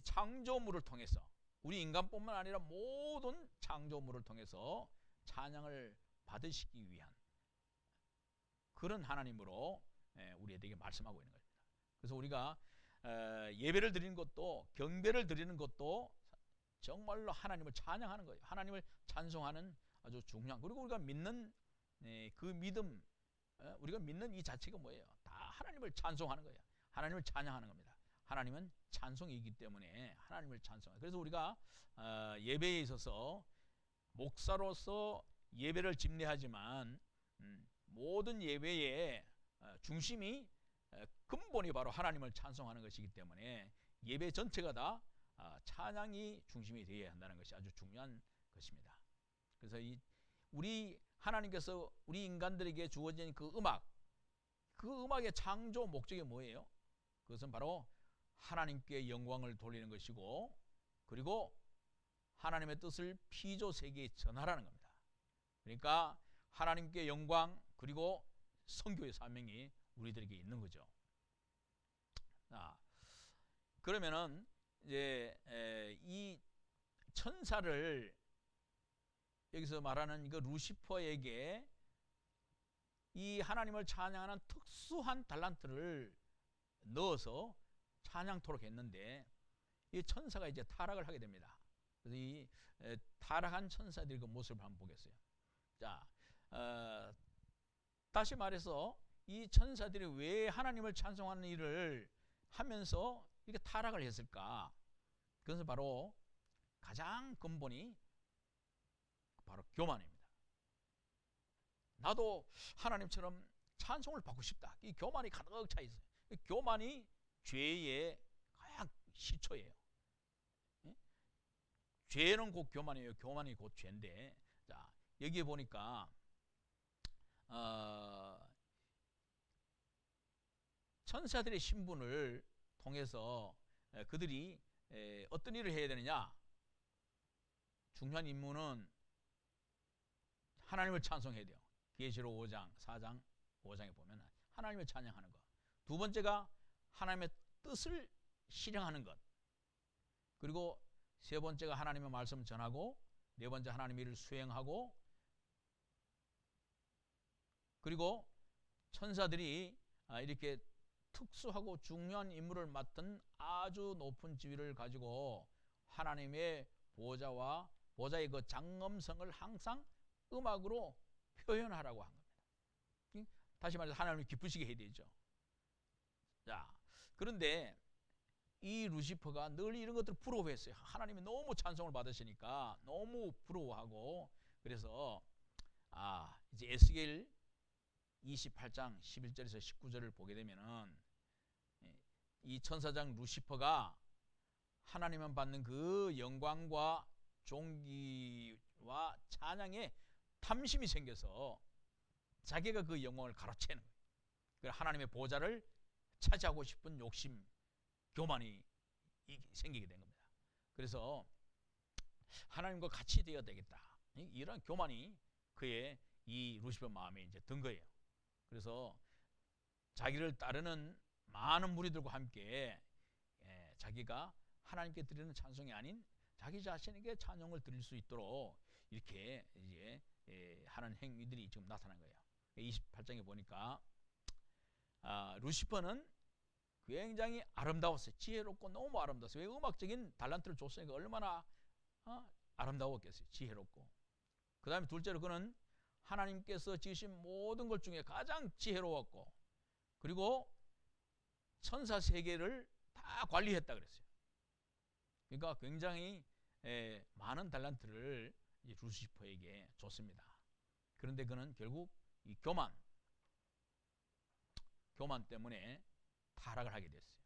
창조물을 통해서 우리 인간뿐만 아니라 모든 창조물을 통해서 찬양을 받으시기 위한 그런 하나님으로 우리에게 말씀하고 있는 겁니다. 그래서 우리가 예배를 드리는 것도 경배를 드리는 것도 정말로 하나님을 찬양하는 거예요. 하나님을 찬송하는 아주 중요한, 그리고 우리가 믿는 그 믿음, 우리가 믿는 이 자체가 뭐예요? 다 하나님을 찬송하는 거예요. 하나님을 찬양하는 겁니다. 하나님은 찬송이기 때문에 하나님을 찬송해요. 그래서 우리가 예배에 있어서 목사로서 예배를 집례하지만 모든 예배의 중심이 근본이 바로 하나님을 찬송하는 것이기 때문에 예배 전체가 다 찬양이 중심이 되어야 한다는 것이 아주 중요한 것입니다. 그래서 우리 하나님께서 우리 인간들에게 주어진 그 음악의 창조 목적이 뭐예요? 그것은 바로 하나님께 영광을 돌리는 것이고, 그리고 하나님의 뜻을 피조 세계에 전하라는 겁니다. 그러니까 하나님께 영광, 그리고 선교의 사명이 우리들에게 있는 거죠. 그러면은 이제 이 천사를 여기서 말하는 이거 루시퍼에게 이 하나님을 찬양하는 특수한 달란트를 넣어서 찬양토록 했는데 이 천사가 이제 타락을 하게 됩니다. 그래서 이 타락한 천사들의 그 모습을 한번 보겠어요. 자, 다시 말해서 이 천사들이 왜 하나님을 찬송하는 일을 하면서 이렇게 타락을 했을까? 그것은 바로 가장 근본이 바로 교만입니다. 나도 하나님처럼 찬송을 받고 싶다. 이 교만이 가득 차 있어요. 이 교만이 죄의 가장 시초예요. 죄는 곧 교만이에요. 교만이 곧 죄인데, 자, 여기에 보니까 천사들의 신분을 통해서 그들이 어떤 일을 해야 되느냐? 중요한 임무는 하나님을 찬송해야 돼요. 계시록 5장, 4장, 5장에 보면 하나님을 찬양하는 것. 두 번째가 하나님의 뜻을 실행하는 것. 그리고 세 번째가 하나님의 말씀을 전하고, 네 번째 하나님의 일을 수행하고, 그리고 천사들이 이렇게 특수하고 중요한 임무를 맡은 아주 높은 지위를 가지고 하나님의 보좌의 그 장엄성을 항상 음악으로 표현하라고 한 겁니다. 다시 말해서 하나님을 기쁘시게 해야 되죠. 자, 그런데 이 루시퍼가 늘 이런 것들을 부러워했어요. 하나님이 너무 찬송을 받으시니까 너무 부러워하고, 그래서 이제 에스겔 28장 11절에서 19절을 보게 되면은 이 천사장 루시퍼가 하나님만 받는 그 영광과 존귀와 찬양에 탐심이 생겨서 자기가 그 영광을 가로채는 거예요. 하나님의 보좌를 차지하고 싶은 욕심, 교만이 생기게 된 겁니다. 그래서 하나님과 같이 되어야 되겠다, 이런 교만이 그의 이 루시퍼 마음에 이제 든 거예요. 그래서 자기를 따르는 많은 무리들과 함께 자기가 하나님께 드리는 찬송이 아닌 자기 자신에게 찬송을 드릴 수 있도록 이렇게 이제 하는 행위들이 지금 나타난 거예요. 28장에 보니까 루시퍼는 굉장히 아름다웠어요. 지혜롭고 너무 아름다웠어요. 왜? 음악적인 달란트를 줬으니까 얼마나 아름다웠겠어요. 지혜롭고. 그 다음에 둘째로 그는 하나님께서 지으신 모든 것 중에 가장 지혜로웠고, 그리고 천사 세계를 다 관리했다 그랬어요. 그러니까 굉장히 많은 달란트를 루시퍼에게 줬습니다. 그런데 그는 결국 이 교만 때문에 타락을 하게 됐어요.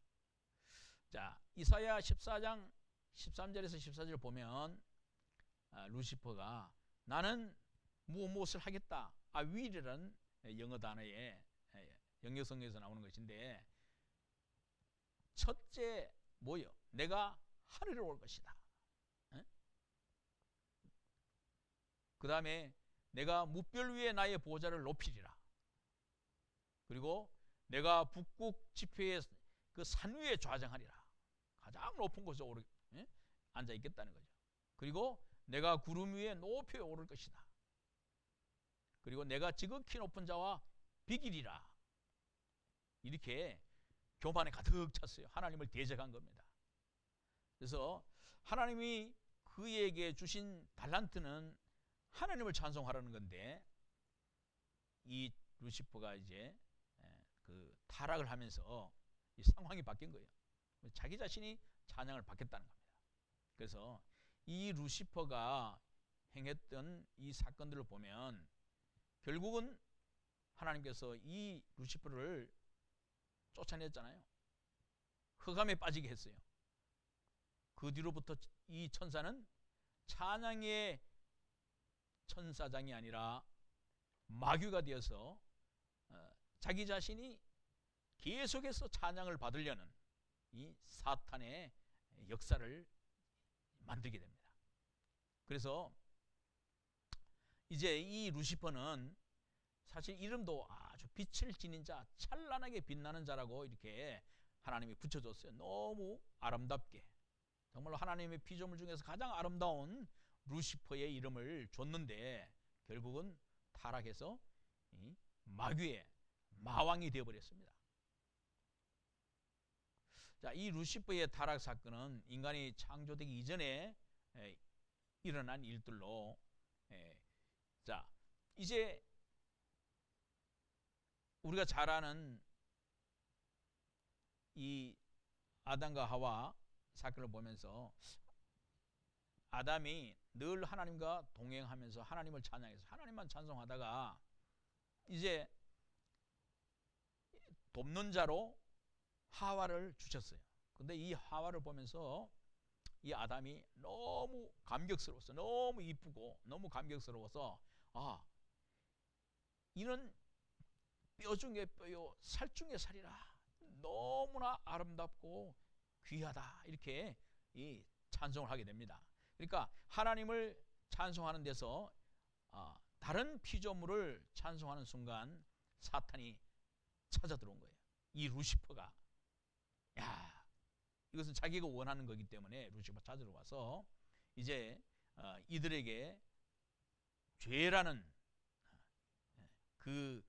자, 이사야 14장 13절에서 14절 보면 루시퍼가 나는 무엇을 하겠다. will이라는 영어 단어에 영역성에서 나오는 것인데, 첫째 뭐요? 내가 하늘에 올 것이다. 그 다음에 내가 무별 위에 나의 보좌를 높이리라. 그리고 내가 북극 지표의 그 산 위에 좌정하리라. 가장 높은 곳에 앉아 있겠다는 거죠. 그리고 내가 구름 위에 높이 오를 것이다. 그리고 내가 지극히 높은 자와 비기리라. 이렇게 교만에 가득 찼어요. 하나님을 대적한 겁니다. 그래서 하나님이 그에게 주신 달란트는 하나님을 찬송하라는 건데, 이 루시퍼가 이제 그 타락을 하면서 이 상황이 바뀐 거예요. 자기 자신이 찬양을 받겠다는 겁니다. 그래서 이 루시퍼가 행했던 이 사건들을 보면 결국은 하나님께서 이 루시퍼를 쫓아냈잖아요. 흑암에 빠지게 했어요. 그 뒤로부터 이 천사는 찬양의 천사장이 아니라 마귀가 되어서 자기 자신이 계속해서 찬양을 받으려는 이 사탄의 역사를 만들게 됩니다. 그래서 이제 이 루시퍼는 사실 이름도 아주 빛을 지닌 자, 찬란하게 빛나는 자라고 이렇게 하나님이 붙여줬어요. 너무 아름답게. 정말로 하나님의 피조물 중에서 가장 아름다운 루시퍼의 이름을 줬는데 결국은 타락해서 마귀의 마왕이 되어버렸습니다. 자, 이 루시퍼의 타락 사건은 인간이 창조되기 이전에 일어난 일들로, 자, 이제 우리가 잘 아는 이 아담과 하와 사건을 보면서 아담이 늘 하나님과 동행하면서 하나님을 찬양해서 하나님만 찬송하다가 이제 돕는 자로 하와를 주셨어요. 근데 이 하와를 보면서 이 아담이 너무 감격스러웠어. 너무 이쁘고 너무 감격스러워서 이는 뼈 중에 뼈요 살 중에 살이라. 너무나 아름답고 귀하다. 이렇게 이 찬송을 하게 됩니다. 그러니까 하나님을 찬송하는 데서 다른 피조물을 찬송하는 순간 사탄이 찾아 들어온 거예요. 이 루시퍼가 이것은 자기가 원하는 거기 때문에 루시퍼 찾으러 와서 이제 이들에게 죄라는 그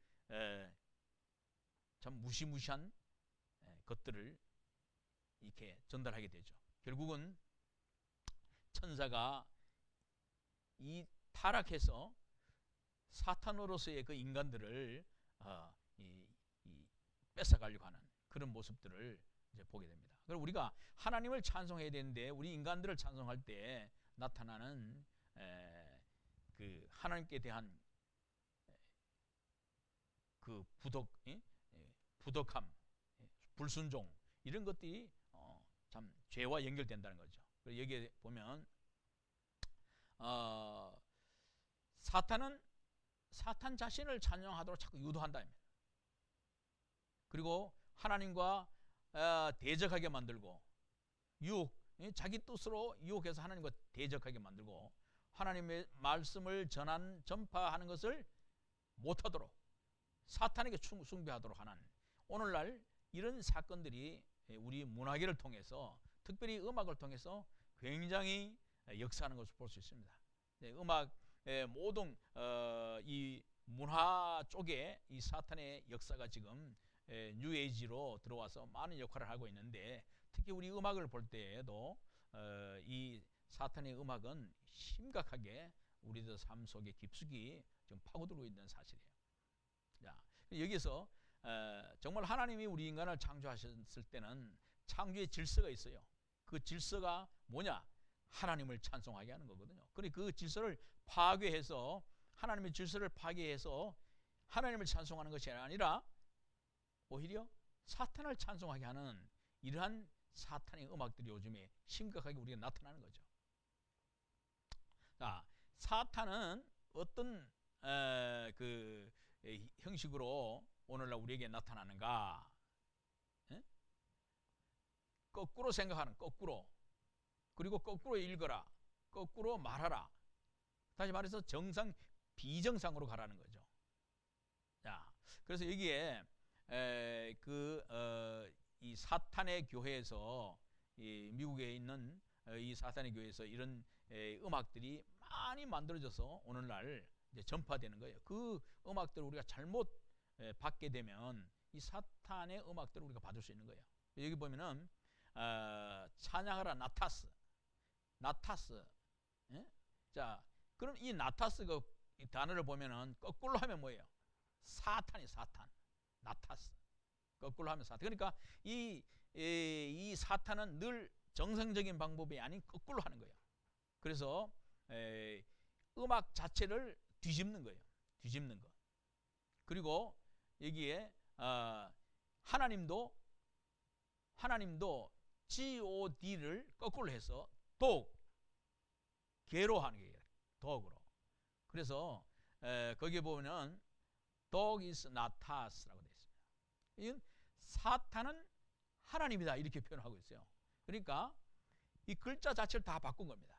참 무시무시한 것들을 이렇게 전달하게 되죠. 결국은 천사가 이 타락해서 사탄으로서의 그 인간들을 뺏어가려고 하는 그런 모습들을 이제 보게 됩니다. 그럼 우리가 하나님을 찬송해야 되는데 우리 인간들을 찬송할 때 나타나는 그 하나님께 대한 그 부덕함, 불순종 이런 것들이 참 죄와 연결된다는 거죠. 그래서 여기에 보면 사탄은 사탄 자신을 찬양하도록 자꾸 유도한다입니다. 그리고 하나님과 대적하게 만들고 자기 뜻으로 유혹해서 하나님과 대적하게 만들고 하나님의 말씀을 전파하는 것을 못하도록 사탄에게 숭배하도록 하는, 오늘날 이런 사건들이 우리 문화계를 통해서 특별히 음악을 통해서 굉장히 역사하는 것을 볼 수 있습니다. 음악 모든 이 문화 쪽에 이 사탄의 역사가 지금 뉴에이지로 들어와서 많은 역할을 하고 있는데, 특히 우리 음악을 볼 때에도 이 사탄의 음악은 심각하게 우리들 삶 속에 깊숙이 지금 파고들고 있는 사실이에요. 자, 여기서 정말 하나님이 우리 인간을 창조하셨을 때는 창조의 질서가 있어요. 그 질서가 뭐냐? 하나님을 찬송하게 하는 거거든요. 그러니까 그 질서를 파괴해서, 하나님의 질서를 파괴해서 하나님을 찬송하는 것이 아니라 오히려 사탄을 찬송하게 하는 이러한 사탄의 음악들이 요즘에 심각하게 우리가 나타나는 거죠. 자, 사탄은 어떤 그 형식으로 오늘날 우리에게 나타나는가? 에? 거꾸로 생각하는, 거꾸로. 그리고 거꾸로 읽어라, 거꾸로 말하라. 다시 말해서 정상, 비정상으로 가라는 거죠. 자, 그래서 여기에 이 사탄의 교회에서, 이 미국에 있는 이 사탄의 교회에서 이런 음악들이 많이 만들어져서 오늘날 이제 전파되는 거예요. 그 음악들을 우리가 잘못 받게 되면 이 사탄의 음악들을 우리가 받을 수 있는 거예요. 여기 보면은 찬양하라 나타스, 나타스. 예? 자, 그럼 이 나타스 그 단어를 보면은 거꾸로 하면 뭐예요? 사탄이 사탄, 나타스. 거꾸로 하면 사탄. 그러니까 이 사탄은 늘 정상적인 방법이 아닌 거꾸로 하는 거예요. 그래서 음악 자체를 뒤집는 거예요. 뒤집는 거. 그리고 여기에 하나님도 God를 거꾸로 해서 개로 하는 게 dog으로. 그래서 거기에 보면 dog is natas라고 되어 있습니다. 이건 사탄은 하나님이다 이렇게 표현하고 있어요. 그러니까 이 글자 자체를 다 바꾼 겁니다.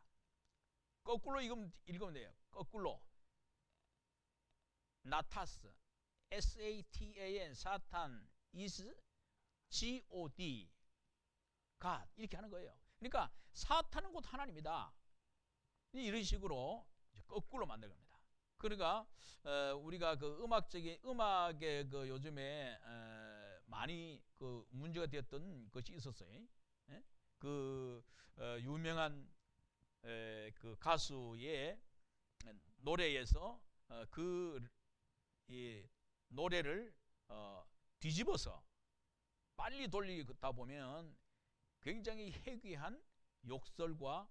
거꾸로 읽으면 돼요. 거꾸로 나타스, S-A-T-A-N, 사탄 is G-O-D, God 이렇게 하는 거예요. 그러니까 사탄은 곧 하나님이다. 이런 식으로 거꾸로 만든 겁니다. 그러니까 우리가 그 음악의 그 요즘에 많이 그 문제가 되었던 것이 있었어요. 예? 그 유명한 그 가수의 노래에서 이 노래를 뒤집어서 빨리 돌리다 보면 굉장히 해괴한 욕설과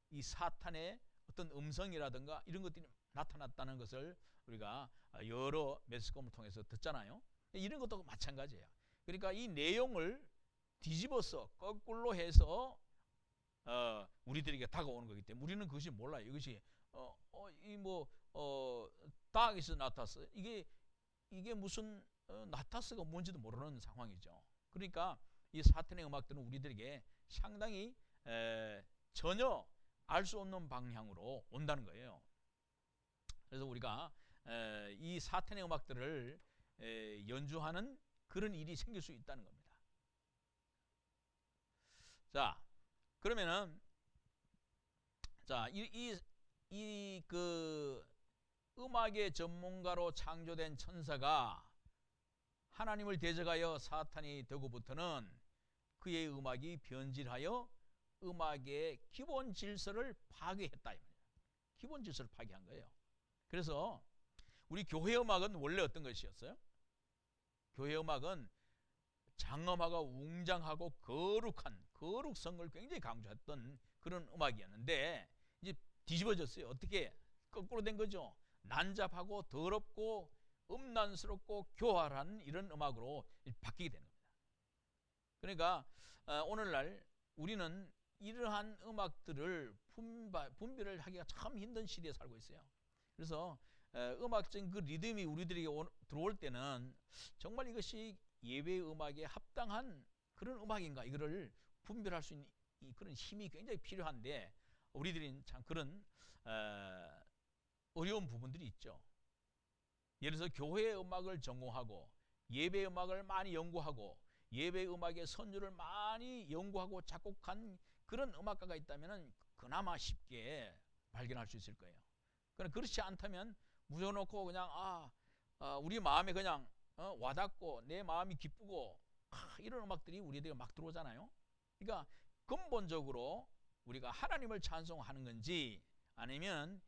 이 사탄의 어떤 음성이라든가 이런 것들이 나타났다는 것을 우리가 여러 매스컴을 통해서 듣잖아요. 이런 것도 마찬가지예요. 그러니까 이 내용을 뒤집어서 거꾸로 해서 우리들에게 다가오는 거기 때문에 우리는 그것이 몰라요. 이것이 다기스 나타스, 이게 무슨 나타스가 뭔지도 모르는 상황이죠. 그러니까 이 사탄의 음악들은 우리들에게 상당히 전혀 알 수 없는 방향으로 온다는 거예요. 그래서 우리가 이 사탄의 음악들을 연주하는 그런 일이 생길 수 있다는 겁니다. 자, 그러면은 자, 그 음악의 전문가로 창조된 천사가 하나님을 대적하여 사탄이 되고부터는 그의 음악이 변질하여 음악의 기본 질서를 파괴했다. 기본 질서를 파괴한 거예요. 그래서 우리 교회 음악은 원래 어떤 것이었어요? 교회 음악은 장엄하고 웅장하고 거룩한 거룩성을 굉장히 강조했던 그런 음악이었는데 이제 뒤집어졌어요. 어떻게? 거꾸로 된 거죠. 난잡하고 더럽고 음란스럽고 교활한 이런 음악으로 바뀌게 되는 겁니다. 그러니까 오늘날 우리는 이러한 음악들을 분별을 하기가 참 힘든 시대에 살고 있어요. 그래서 음악적인 그 리듬이 우리들에게 들어올 때는 정말 이것이 예배 음악에 합당한 그런 음악인가, 이거를 분별할 수 있는 그런 힘이 굉장히 필요한데 우리들은 참 그런 어려운 부분들이 있죠. 예를 들어서 교회 음악을 전공하고 예배 음악을 많이 연구하고 예배 음악의 선율을 많이 연구하고 작곡한 그런 음악가가 있다면 그나마 쉽게 발견할 수 있을 거예요. 그러나 그렇지 않다면 묻어놓고 그냥 우리 마음에 그냥 와닿고 내 마음이 기쁘고 이런 음악들이 우리에게 막 들어오잖아요. 그러니까 근본적으로 우리가 하나님을 찬송하는 건지 아니면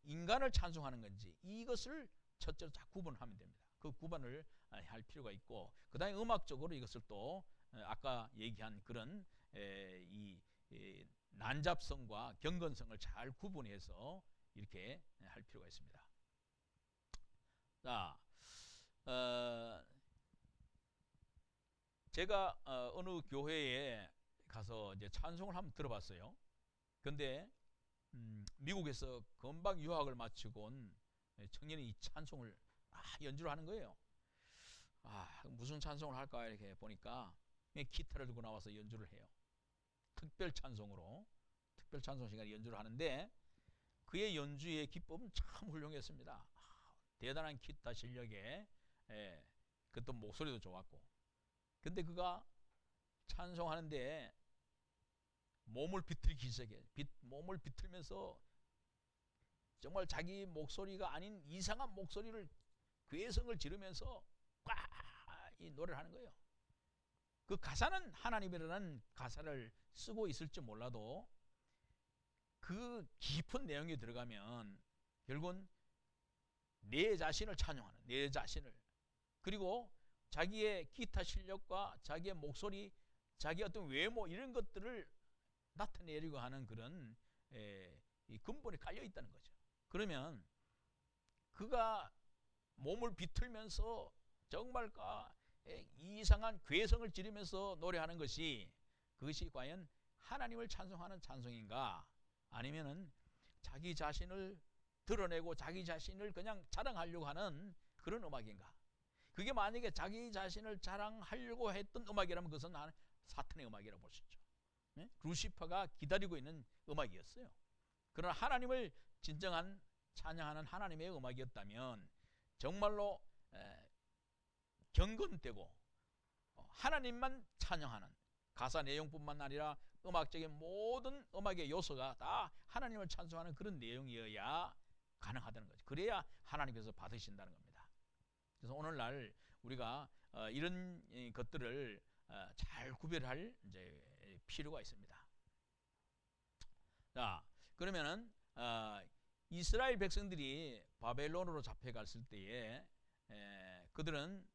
인간을 찬송하는 건지 이것을 첫째로 잘 구분하면 됩니다. 그 구분을 할 필요가 있고, 그 다음에 음악적으로 이것을 또 아까 얘기한 그런 이 난잡성과 경건성을 잘 구분해서 이렇게 할 필요가 있습니다. 자, 제가 어느 교회에 가서 이제 찬송을 한번 들어봤어요. 근데 미국에서 금방 유학을 마치고 온 청년이 이 찬송을 연주를 하는 거예요. 무슨 찬송을 할까 이렇게 보니까 기타를 들고 나와서 연주를 해요. 특별 찬송으로, 특별 찬송 시간에 연주를 하는데 그의 연주의 기법은 참 훌륭했습니다. 대단한 기타 실력에 그또 목소리도 좋았고, 근데 그가 찬송하는데 몸을 비틀기 시작해. 몸을 비틀면서 정말 자기 목소리가 아닌 이상한 목소리를, 괴성을 지르면서 이 노래를 하는 거예요. 그 가사는 하나님이라는 가사를 쓰고 있을지 몰라도 그 깊은 내용이 들어가면 결국은 내 자신을 찬양하는, 내 자신을, 그리고 자기의 기타 실력과 자기의 목소리, 자기 어떤 외모 이런 것들을 나타내려고 하는 그런 이 근본이 깔려 있다는 거죠. 그러면 그가 몸을 비틀면서 정말 이상한 괴성을 지르면서 노래하는 것이, 그것이 과연 하나님을 찬송하는 찬송인가, 아니면은 자기 자신을 드러내고 자기 자신을 그냥 자랑하려고 하는 그런 음악인가? 그게 만약에 자기 자신을 자랑하려고 했던 음악이라면 그것은 사탄의 음악이라고 볼 수 있죠. 네? 루시퍼가 기다리고 있는 음악이었어요. 그러나 하나님을 진정한 찬양하는 하나님의 음악이었다면 정말로 경건되고 하나님만 찬양하는, 가사 내용뿐만 아니라 음악적인 모든 음악의 요소가 다 하나님을 찬송하는 그런 내용이어야 가능하다는 거죠. 그래야 하나님께서 받으신다는 겁니다. 그래서 오늘날 우리가 이런 것들을 잘 구별할 이제 필요가 있습니다. 자, 그러면은 이스라엘 백성들이 바벨론으로 잡혀갔을 때에 그들은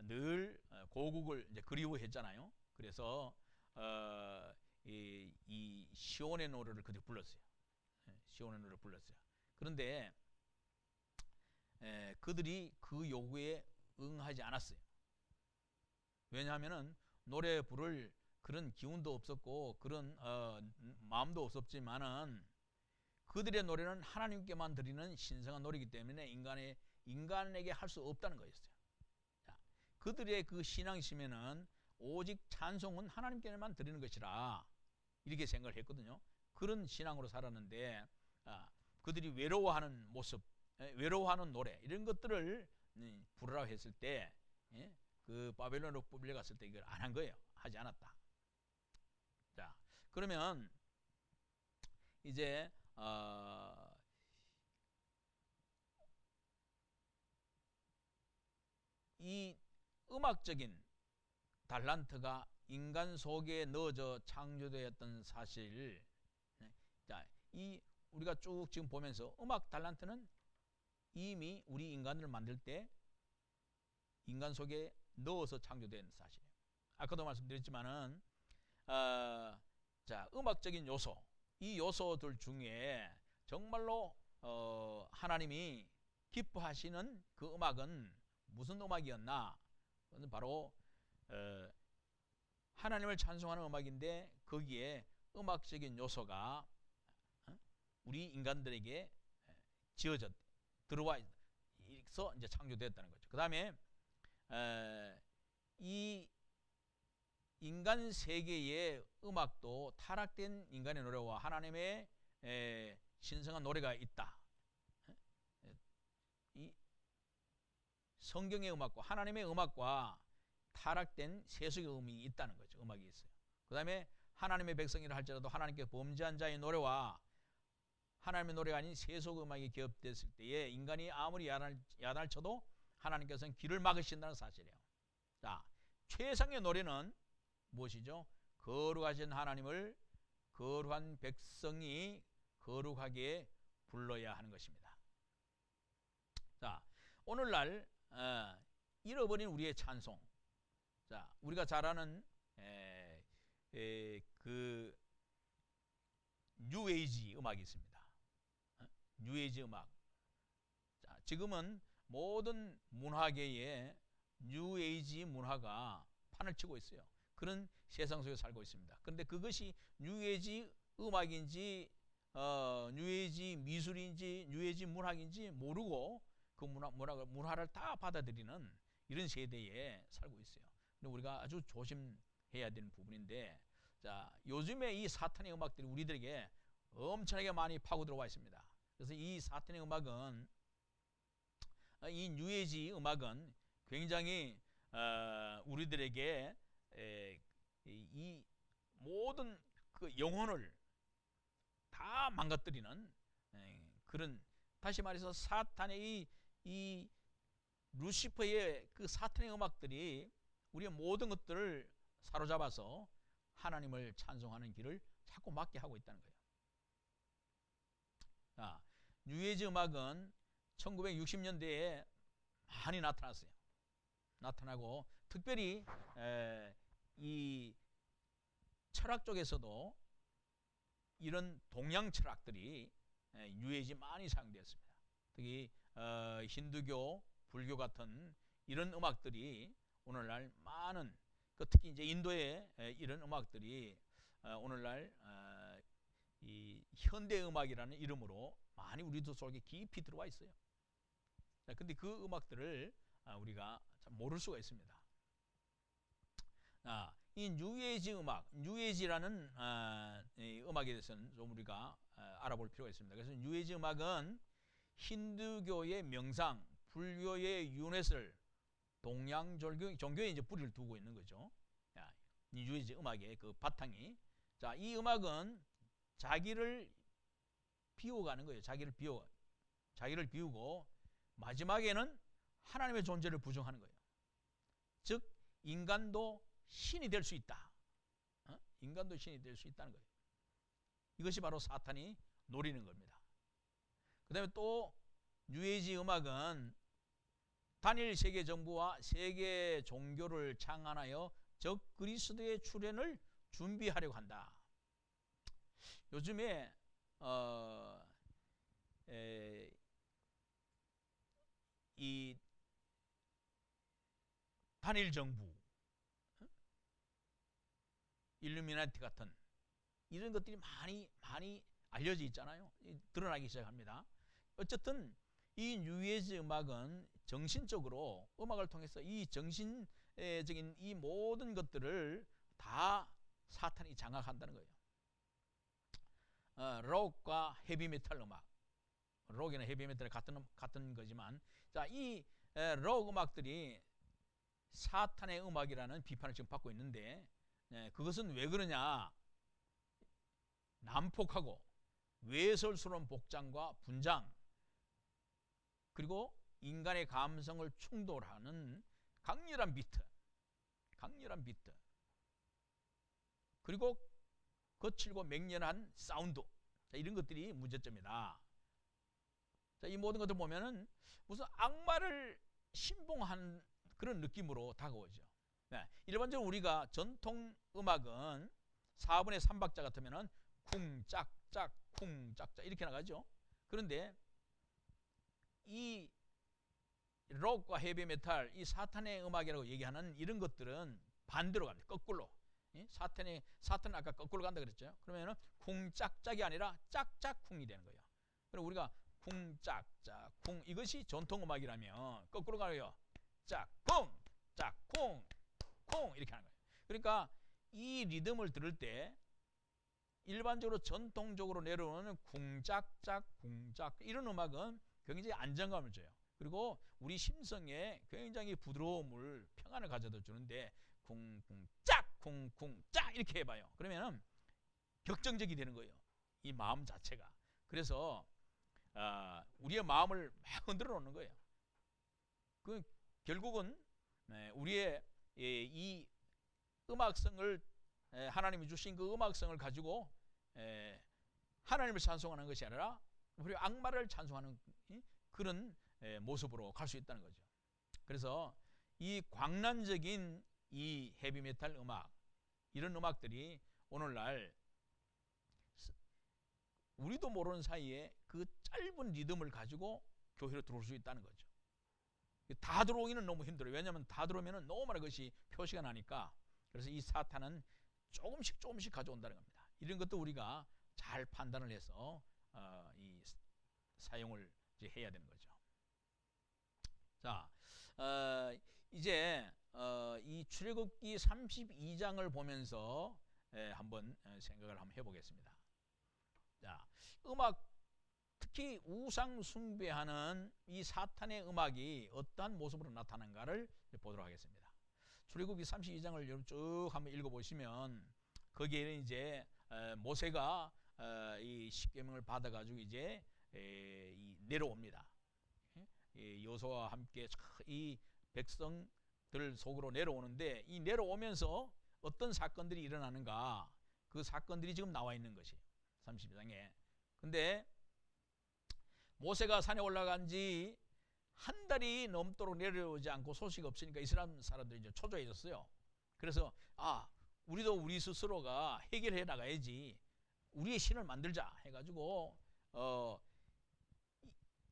늘 고국을 이제 그리워했잖아요. 그래서 이 시온의 노래를 그들이 불렀어요. 시온의 노래를 불렀어요. 그런데 그들이 그 요구에 응하지 않았어요. 왜냐하면은 노래 부를 그런 기운도 없었고 그런 마음도 없었지만은 그들의 노래는 하나님께만 드리는 신성한 노래이기 때문에 인간에게 할 수 없다는 거였어요. 자, 그들의 그 신앙심에는 오직 찬송은 하나님께만 드리는 것이라 이렇게 생각을 했거든요. 그런 신앙으로 살았는데 그들이 외로워하는 모습, 외로워하는 노래 이런 것들을 부르라고 했을 때 그 바벨론으로 뽑려갔을 때 이걸 안 한 거예요. 하지 않았다. 자, 그러면 이제 이 음악적인 달란트가 인간 속에 넣어져 창조되었던 사실, 자, 이 우리가 쭉 지금 보면서 음악 달란트는 이미 우리 인간을 만들 때 인간 속에 넣어서 창조된 사실이에요. 아까도 말씀드렸지만은 자, 음악적인 요소, 이 요소들 중에 정말로 하나님이 기뻐하시는 그 음악은 무슨 음악이었나? 그건 바로 하나님을 찬송하는 음악인데 거기에 음악적인 요소가 우리 인간들에게 지어져 들어와 있어 이제 창조됐다는 거죠. 그 다음에 이 인간 세계의 음악도 타락된 인간의 노래와 하나님의 신성한 노래가 있다. 이 성경의 음악과 하나님의 음악과 타락된 세속의 음이 있다는 거죠. 음악이 있어요. 그 다음에 하나님의 백성이라 할지라도 하나님께 범죄한 자의 노래와 하나님의 노래가 아닌 세속 음악이 결합됐을 때에 인간이 아무리 야단을 쳐도 하나님께서는 길을 막으신다는 사실이에요. 자, 최상의 노래는 무엇이죠? 거룩하신 하나님을 거룩한 백성이 거룩하게 불러야 하는 것입니다. 오늘날 잃어버린 우리의 찬송. 자, 우리가 잘 아는 그 뉴에이지 음악이 있습니다. 뉴에이지 음악. 자, 지금은 모든 문화계에 뉴에이지 문화가 판을 치고 있어요. 그런 세상 속에 살고 있습니다. 그런데 그것이 뉴에이지 음악인지 뉴에이지 미술인지 뉴에이지 문학인지 모르고 그 문화를 다 받아들이는 이런 세대에 살고 있어요. 근데 우리가 아주 조심해야 되는 부분인데, 자, 요즘에 이 사탄의 음악들이 우리들에게 엄청나게 많이 파고 들어와 있습니다. 그래서 이 사탄의 음악은, 이 뉴에이지 음악은 굉장히 우리들에게 이 모든 그 영혼을 다 망가뜨리는 그런, 다시 말해서 사탄의 이 루시퍼의 그 사탄의 음악들이 우리의 모든 것들을 사로잡아서 하나님을 찬송하는 길을 자꾸 막게 하고 있다는 거예요. 자, 뉴에이지 음악은 1960년대에 많이 나타났어요. 나타나고 특별히 이 철학 쪽에서도 이런 동양 철학들이 뉴에이지 많이 사용되었습니다. 특히 힌두교, 불교 같은 이런 음악들이 오늘날 많은, 특히 이제 인도의 이런 음악들이 오늘날 이 현대 음악이라는 이름으로 많이 우리들 속에 깊이 들어와 있어요. 근데 그 음악들을 우리가 참 모를 수가 있습니다. 이 뉴에이지 음악, 뉴에이지라는 이 음악에 대해서는 좀 우리가 알아볼 필요가 있습니다. 그래서 뉴에이지 음악은 힌두교의 명상, 불교의 유네스를 동양 종교에 이제 뿌리를 두고 있는 거죠. 뉴에이지 음악의 그 바탕이. 자, 이 음악은 자기를 비워가는 거예요. 자기를 비우고 마지막에는 하나님의 존재를 부정하는 거예요. 즉 인간도 신이 될 수 있다. 인간도 신이 될 수 있다는 거예요. 이것이 바로 사탄이 노리는 겁니다. 그 다음에 또 뉴에이지 음악은 단일 세계 정부와 세계 종교를 창안하여 적 그리스도의 출현을 준비하려고 한다. 요즘에 이 단일 정부, 일루미나티 같은 이런 것들이 많이 알려져 있잖아요. 드러나기 시작합니다. 어쨌든 이 뉴에이지 음악은 정신적으로 음악을 통해서 이 정신적인 이 모든 것들을 다 사탄이 장악한다는 거예요. 록과 헤비메탈 음악, 록이나 헤비메탈이 같은 거지만, 자, 이 록 음악들이 사탄의 음악이라는 비판을 지금 받고 있는데, 그것은 왜 그러냐? 난폭하고 외설스러운 복장과 분장, 그리고 인간의 감성을 충돌하는 강렬한 비트, 그리고 거칠고 맹렬한 사운드, 자, 이런 것들이 문제점이다. 자, 이 모든 것들 보면은 무슨 악마를 신봉한 그런 느낌으로 다가오죠. 일반적으로 우리가 전통 음악은 4분의 3박자 같으면은 쿵짝짝 쿵짝짝 이렇게 나가죠. 그런데 이 록과 헤비메탈, 이 사탄의 음악이라고 얘기하는 이런 것들은 반대로 갑니다. 거꾸로. 사탄은 아까 거꾸로 간다 그랬죠. 그러면은 쿵짝짝이 아니라 짝짝쿵이 되는 거예요. 그럼 우리가 쿵짝짝 쿵, 이것이 전통 음악이라면 거꾸로 가요. 짝쿵 짝쿵 쿵 이렇게 하는 거예요. 그러니까 이 리듬을 들을 때 일반적으로 전통적으로 내려오는 쿵짝짝 쿵짝 이런 음악은 굉장히 안정감을 줘요. 그리고 우리 심성에 굉장히 부드러움을, 평안을 가져다 주는데 쿵쿵짝 쿵쿵짝 이렇게 해봐요. 그러면 격정적이 되는 거예요. 이 마음 자체가. 그래서 우리의 마음을 막 흔들어 놓는 거예요. 결국은 우리의 이 음악성을, 하나님이 주신 그 음악성을 가지고 하나님을 찬송하는 것이 아니라 우리 악마를 찬송하는 그런 모습으로 갈 수 있다는 거죠. 그래서 이 광란적인 이 헤비메탈 음악, 이런 음악들이 오늘날 우리도 모르는 사이에 그 짧은 리듬을 가지고 교회로 들어올 수 있다는 거죠. 다 들어오기는 너무 힘들어요. 왜냐하면 다 들어오면 너무 많은 것이 표시가 나니까. 그래서 이 사탄은 조금씩 조금씩 가져온다는 겁니다. 이런 것도 우리가 잘 판단을 해서 이 사용을 이제 해야 되는 거죠. 자, 이제 이 출애굽기 32장을 보면서 한번 생각을 한번 해보겠습니다. 자, 음악, 특히 우상 숭배하는 이 사탄의 음악이 어떠한 모습으로 나타나는가를 보도록 하겠습니다. 출애굽기 32장을 여러분 쭉 한번 읽어보시면 거기에는 이제 모세가 이 십계명을 받아가지고 이제 내려옵니다. 여호수아와 함께 이 백성들 속으로 내려오는데, 이 내려오면서 어떤 사건들이 일어나는가, 그 사건들이 지금 나와 있는 것이 32장에. 근데 모세가 산에 올라간 지 한 달이 넘도록 내려오지 않고 소식 없으니까 이스라엘 사람들이 이제 초조해졌어요. 그래서 우리도 우리 스스로가 해결해 나가야지, 우리의 신을 만들자 해가지고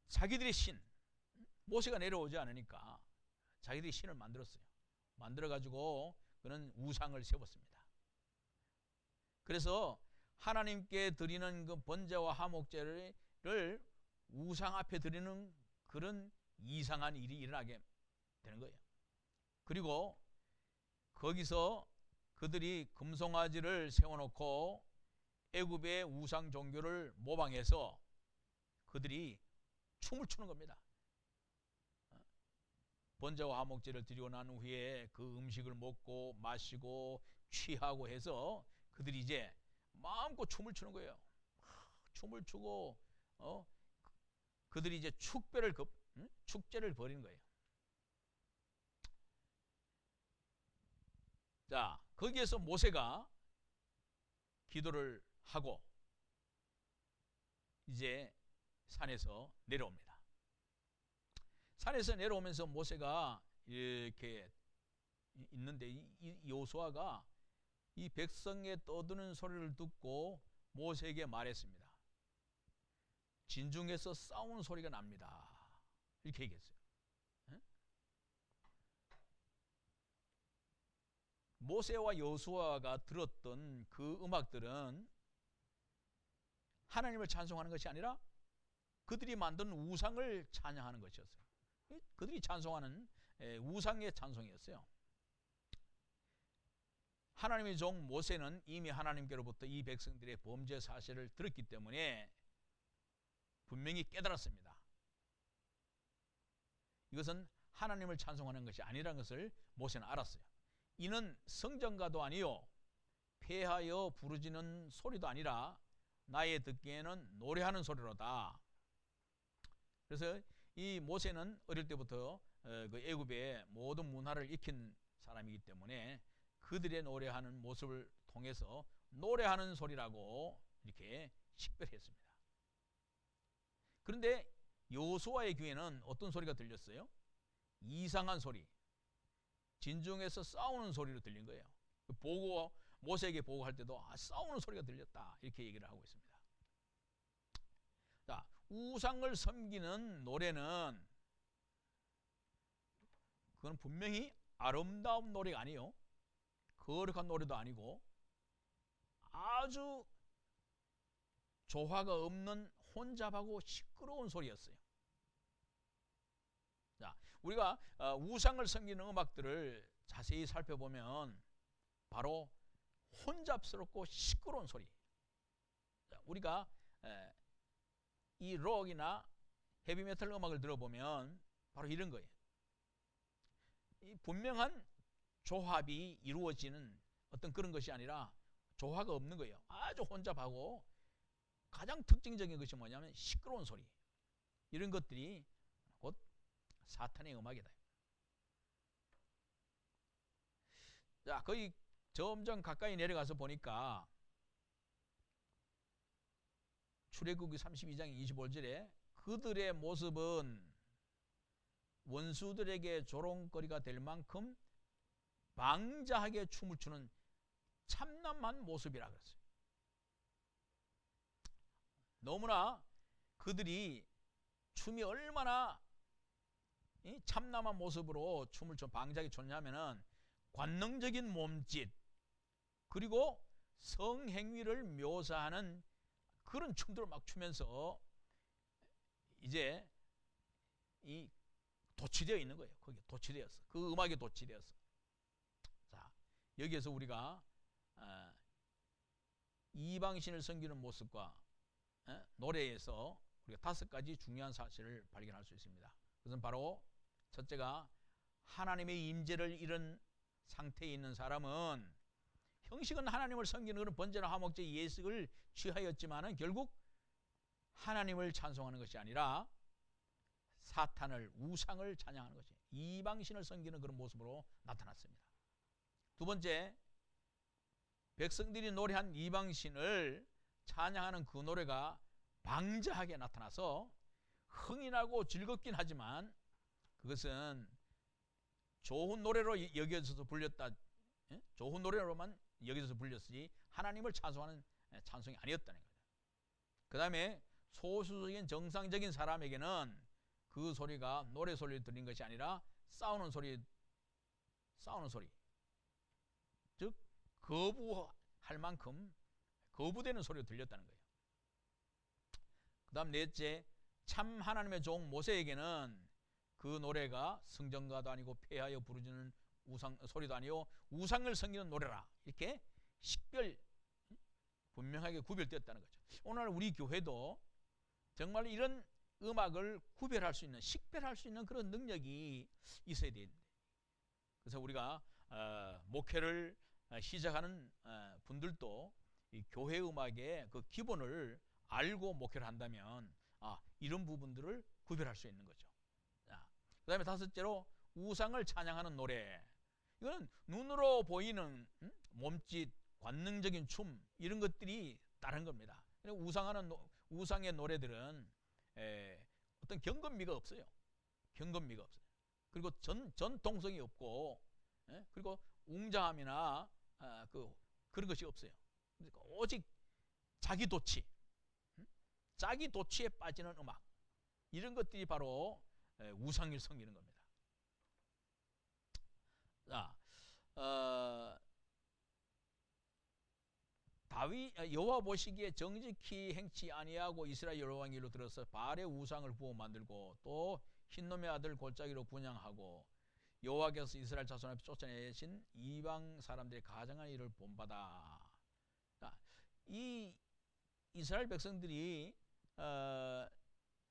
자기들의 신, 모세가 내려오지 않으니까 자기들이 신을 만들었어요. 만들어가지고 그는 우상을 세웠습니다. 그래서 하나님께 드리는 그 번제와 화목제를 우상 앞에 드리는 그런 이상한 일이 일어나게 되는 거예요. 그리고 거기서 그들이 금송아지를 세워놓고 애굽의 우상 종교를 모방해서 그들이 춤을 추는 겁니다. 번제와 화목제를 드리고 난 후에 그 음식을 먹고 마시고 취하고 해서 그들이 이제 마음껏 춤을 추는 거예요. 춤을 추고 그들이 이제 축제를 벌이는 거예요. 자, 거기에서 모세가 기도를 하고 이제 산에서 내려옵니다. 산에서 내려오면서 모세가 이렇게 있는데 이 여호수아가 이 백성의 떠드는 소리를 듣고 모세에게 말했습니다. 진중에서 싸우는 소리가 납니다. 이렇게 얘기했어요. 모세와 여호수아가 들었던 그 음악들은 하나님을 찬송하는 것이 아니라 그들이 만든 우상을 찬양하는 것이었어요. 그들이 찬송하는 우상의 찬송이었어요. 하나님의 종 모세는 이미 하나님께로부터 이 백성들의 범죄 사실을 들었기 때문에 분명히 깨달았습니다. 이것은 하나님을 찬송하는 것이 아니라는 것을 모세는 알았어요. 이는 성전가도 아니요 폐하여 부르짖는 소리도 아니라 나의 듣기에는 노래하는 소리로다. 그래서 이 모세는 어릴 때부터 그 애굽의 모든 문화를 익힌 사람이기 때문에 그들의 노래하는 모습을 통해서 노래하는 소리라고 이렇게 식별했습니다. 그런데 여호수아의 귀에는 어떤 소리가 들렸어요? 이상한 소리, 진중에서 싸우는 소리로 들린 거예요. 모세에게 보고할 때도 싸우는 소리가 들렸다, 이렇게 얘기를 하고 있습니다. 자, 우상을 섬기는 노래는 그건 분명히 아름다운 노래가 아니에요. 거룩한 노래도 아니고 아주 조화가 없는 혼잡하고 시끄러운 소리였어요. 자, 우리가 우상을 섬기는 음악들을 자세히 살펴보면 바로 혼잡스럽고 시끄러운 소리. 자, 우리가 이 록이나 헤비메탈 음악을 들어보면 바로 이런 거예요. 이 분명한 조합이 이루어지는 어떤 그런 것이 아니라 조화가 없는 거예요. 아주 혼잡하고 가장 특징적인 것이 뭐냐면 시끄러운 소리. 이런 것들이 곧 사탄의 음악이다. 자, 거의 점점 가까이 내려가서 보니까 출애굽기 32장 25절에 그들의 모습은 원수들에게 조롱거리가 될 만큼 방자하게 춤을 추는 참남한 모습이라 그랬어요. 너무나 그들이 춤이 얼마나 참남한 모습으로 춤을 방자하게 췄냐면은 관능적인 몸짓 그리고 성행위를 묘사하는 그런 춤들을 막 추면서 이제 이 도취되어 있는 거예요. 거기 도취되었어. 그 음악에 도취되었어. 자, 여기에서 우리가 이방신을 섬기는 모습과 노래에서 우리가 5가지 중요한 사실을 발견할 수 있습니다. 그것은 바로 첫째가 하나님의 임재를 잃은 상태에 있는 사람은 형식은 하나님을 섬기는 그런 번제나 화목제 예식을 취하였지만은 결국 하나님을 찬송하는 것이 아니라 사탄을 우상을 찬양하는 것이 이방신을 섬기는 그런 모습으로 나타났습니다. 두 번째, 백성들이 노래한 이방신을 찬양하는 그 노래가 방자하게 나타나서 흥이 나고 즐겁긴 하지만 그것은 좋은 노래로 여겨져서 불렸다, 좋은 노래로만 여겨져서 불렸으니 하나님을 찬송하는 찬송이 아니었다는 거예요. 그 다음에 소수적인 정상적인 사람에게는 그 소리가 노래 소리를 들린 것이 아니라 싸우는 소리, 즉 거부할 만큼 거부되는 소리가 들렸다는 거예요. 그 다음 넷째, 참 하나님의 종 모세에게는 그 노래가 성전가도 아니고 폐하여 부르짖는 우상 소리도 아니요 우상을 섬기는 노래라, 이렇게 식별 분명하게 구별되었다는 거죠. 오늘 우리 교회도 정말 이런 음악을 구별할 수 있는, 식별할 수 있는 그런 능력이 있어야 되는데, 그래서 우리가 목회를 시작하는 분들도 이 교회 음악의 그 기본을 알고 목회를 한다면 이런 부분들을 구별할 수 있는 거죠. 그 다음에 5째로 우상을 찬양하는 노래. 이거는 눈으로 보이는 몸짓, 관능적인 춤 이런 것들이 다른 겁니다. 우상의 노래들은 어떤 경건미가 없어요. 경건미가 없어요. 그리고 전통성이 없고, 그리고 웅장함이나 그런 것이 없어요. 오직 자기 도취, 자기 도취에 빠지는 음악, 이런 것들이 바로 우상을 섬기는 겁니다. 자, 다윗 여호와 보시기에 정직히 행치 아니하고 이스라엘 여호와의 일로 들어서 바알의 우상을 부어 만들고 또 흰놈의 아들 골짜기로 분향하고 여호와께서 이스라엘 자손 앞에 쫓아내신 이방 사람들의 가증한 일을 본받아. 이 이스라엘 백성들이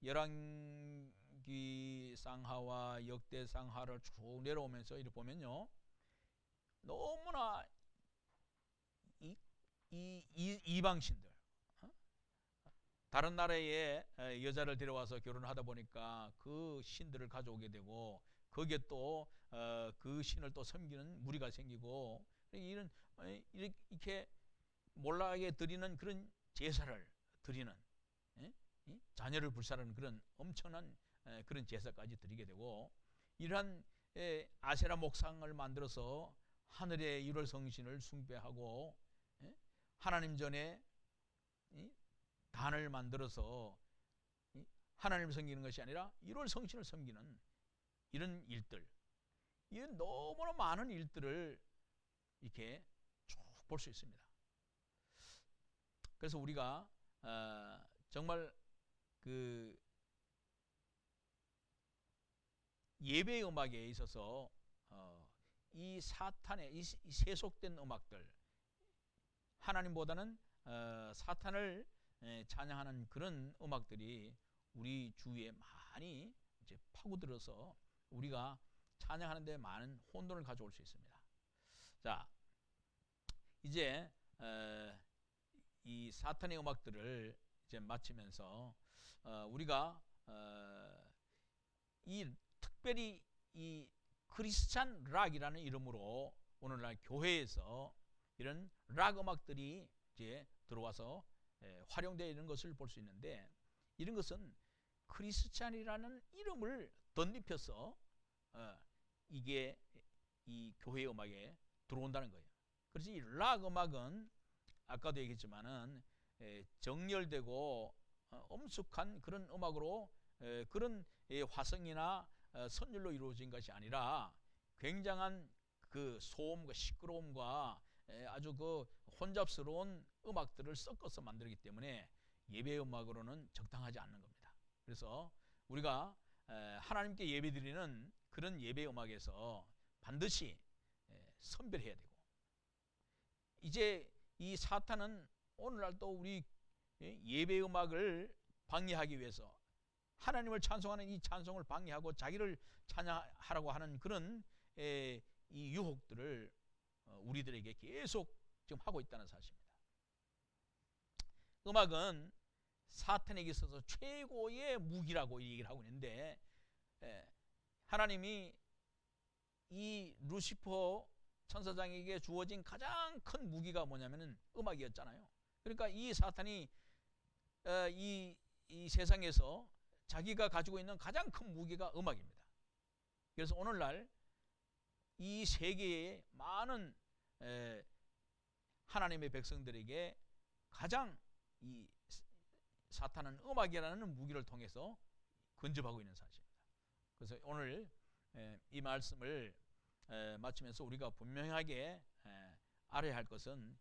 열왕기 상하와 역대 상하를 쭉 내려오면서 이렇게 보면요, 너무나 이방신들, 다른 나라의 여자를 데려와서 결혼하다 보니까 그 신들을 가져오게 되고 거기에 또 그 신을 또 섬기는 무리가 생기고, 이렇게 몰락하게 드리는 그런 제사를 드리는, 자녀를 불살하는 그런 엄청난 그런 제사까지 드리게 되고, 이러한 아세라 목상을 만들어서 하늘의 1월 성신을 숭배하고 하나님 전에 단을 만들어서 하나님을 섬기는 것이 아니라 1월 성신을 섬기는 이런 일들, 이런 너무나 많은 일들을 이렇게 쭉 볼 수 있습니다. 그래서 우리가 정말 그 예배 음악에 있어서 이 사탄의 이 세속된 음악들, 하나님보다는 사탄을 찬양하는 그런 음악들이 우리 주위에 많이 이제 파고들어서 우리가 찬양하는 데 많은 혼돈을 가져올 수 있습니다. 자, 이제 이 사탄의 음악들을 이제 마치면서 우리가 이 특별히 이 크리스찬 락이라는 이름으로 오늘날 교회에서 이런 락 음악들이 이제 들어와서 활용되어 있는 것을 볼 수 있는데, 이런 것은 크리스찬이라는 이름을 덧입혀서 이게 이 교회 음악에 들어온다는 거예요. 그래서 이 락 음악은 아까도 얘기했지만은 정렬되고 엄숙한 그런 음악으로 그런 화성이나 선율로 이루어진 것이 아니라 굉장한 그 소음과 시끄러움과 아주 그 혼잡스러운 음악들을 섞어서 만들기 때문에 예배 음악으로는 적당하지 않는 겁니다. 그래서 우리가 하나님께 예배드리는 그런 예배 음악에서 반드시 선별해야 되고, 이제 이 사탄은 오늘날도 우리 예배 음악을 방해하기 위해서 하나님을 찬송하는 이 찬송을 방해하고 자기를 찬양하라고 하는 그런 이 유혹들을 우리들에게 계속 지금 하고 있다는 사실입니다. 음악은 사탄에게 있어서 최고의 무기라고 얘기를 하고 있는데, 하나님이 이 루시퍼 천사장에게 주어진 가장 큰 무기가 뭐냐면은 음악이었잖아요. 그러니까 이 사탄이 이 세상에서 자기가 가지고 있는 가장 큰 무기가 음악입니다. 그래서 오늘날 이 세계의 많은 하나님의 백성들에게 가장 이 사탄은 음악이라는 무기를 통해서 근접하고 있는 사실입니다. 그래서 오늘 이 말씀을 마치면서 우리가 분명하게 알아야 할 것은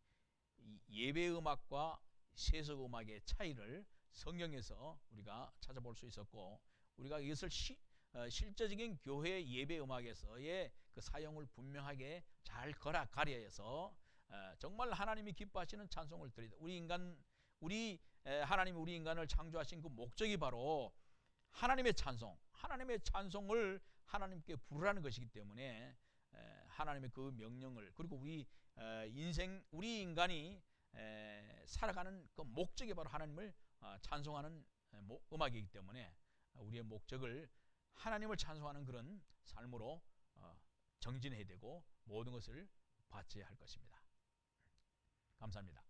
예배 음악과 세속 음악의 차이를 성경에서 우리가 찾아볼 수 있었고, 우리가 이것을 실제적인 교회 예배 음악에서의 그 사용을 분명하게 잘 가려서 정말 하나님이 기뻐하시는 찬송을 드리다. 하나님이 우리 인간을 창조하신 그 목적이 바로 하나님의 찬송을 하나님께 부르라는 것이기 때문에 하나님의 그 명령을, 그리고 우리 인간이 살아가는 그 목적이 바로 하나님을 찬송하는 음악이기 때문에 우리의 목적을 하나님을 찬송하는 그런 삶으로 정진해야 되고 모든 것을 바쳐야 할 것입니다. 감사합니다.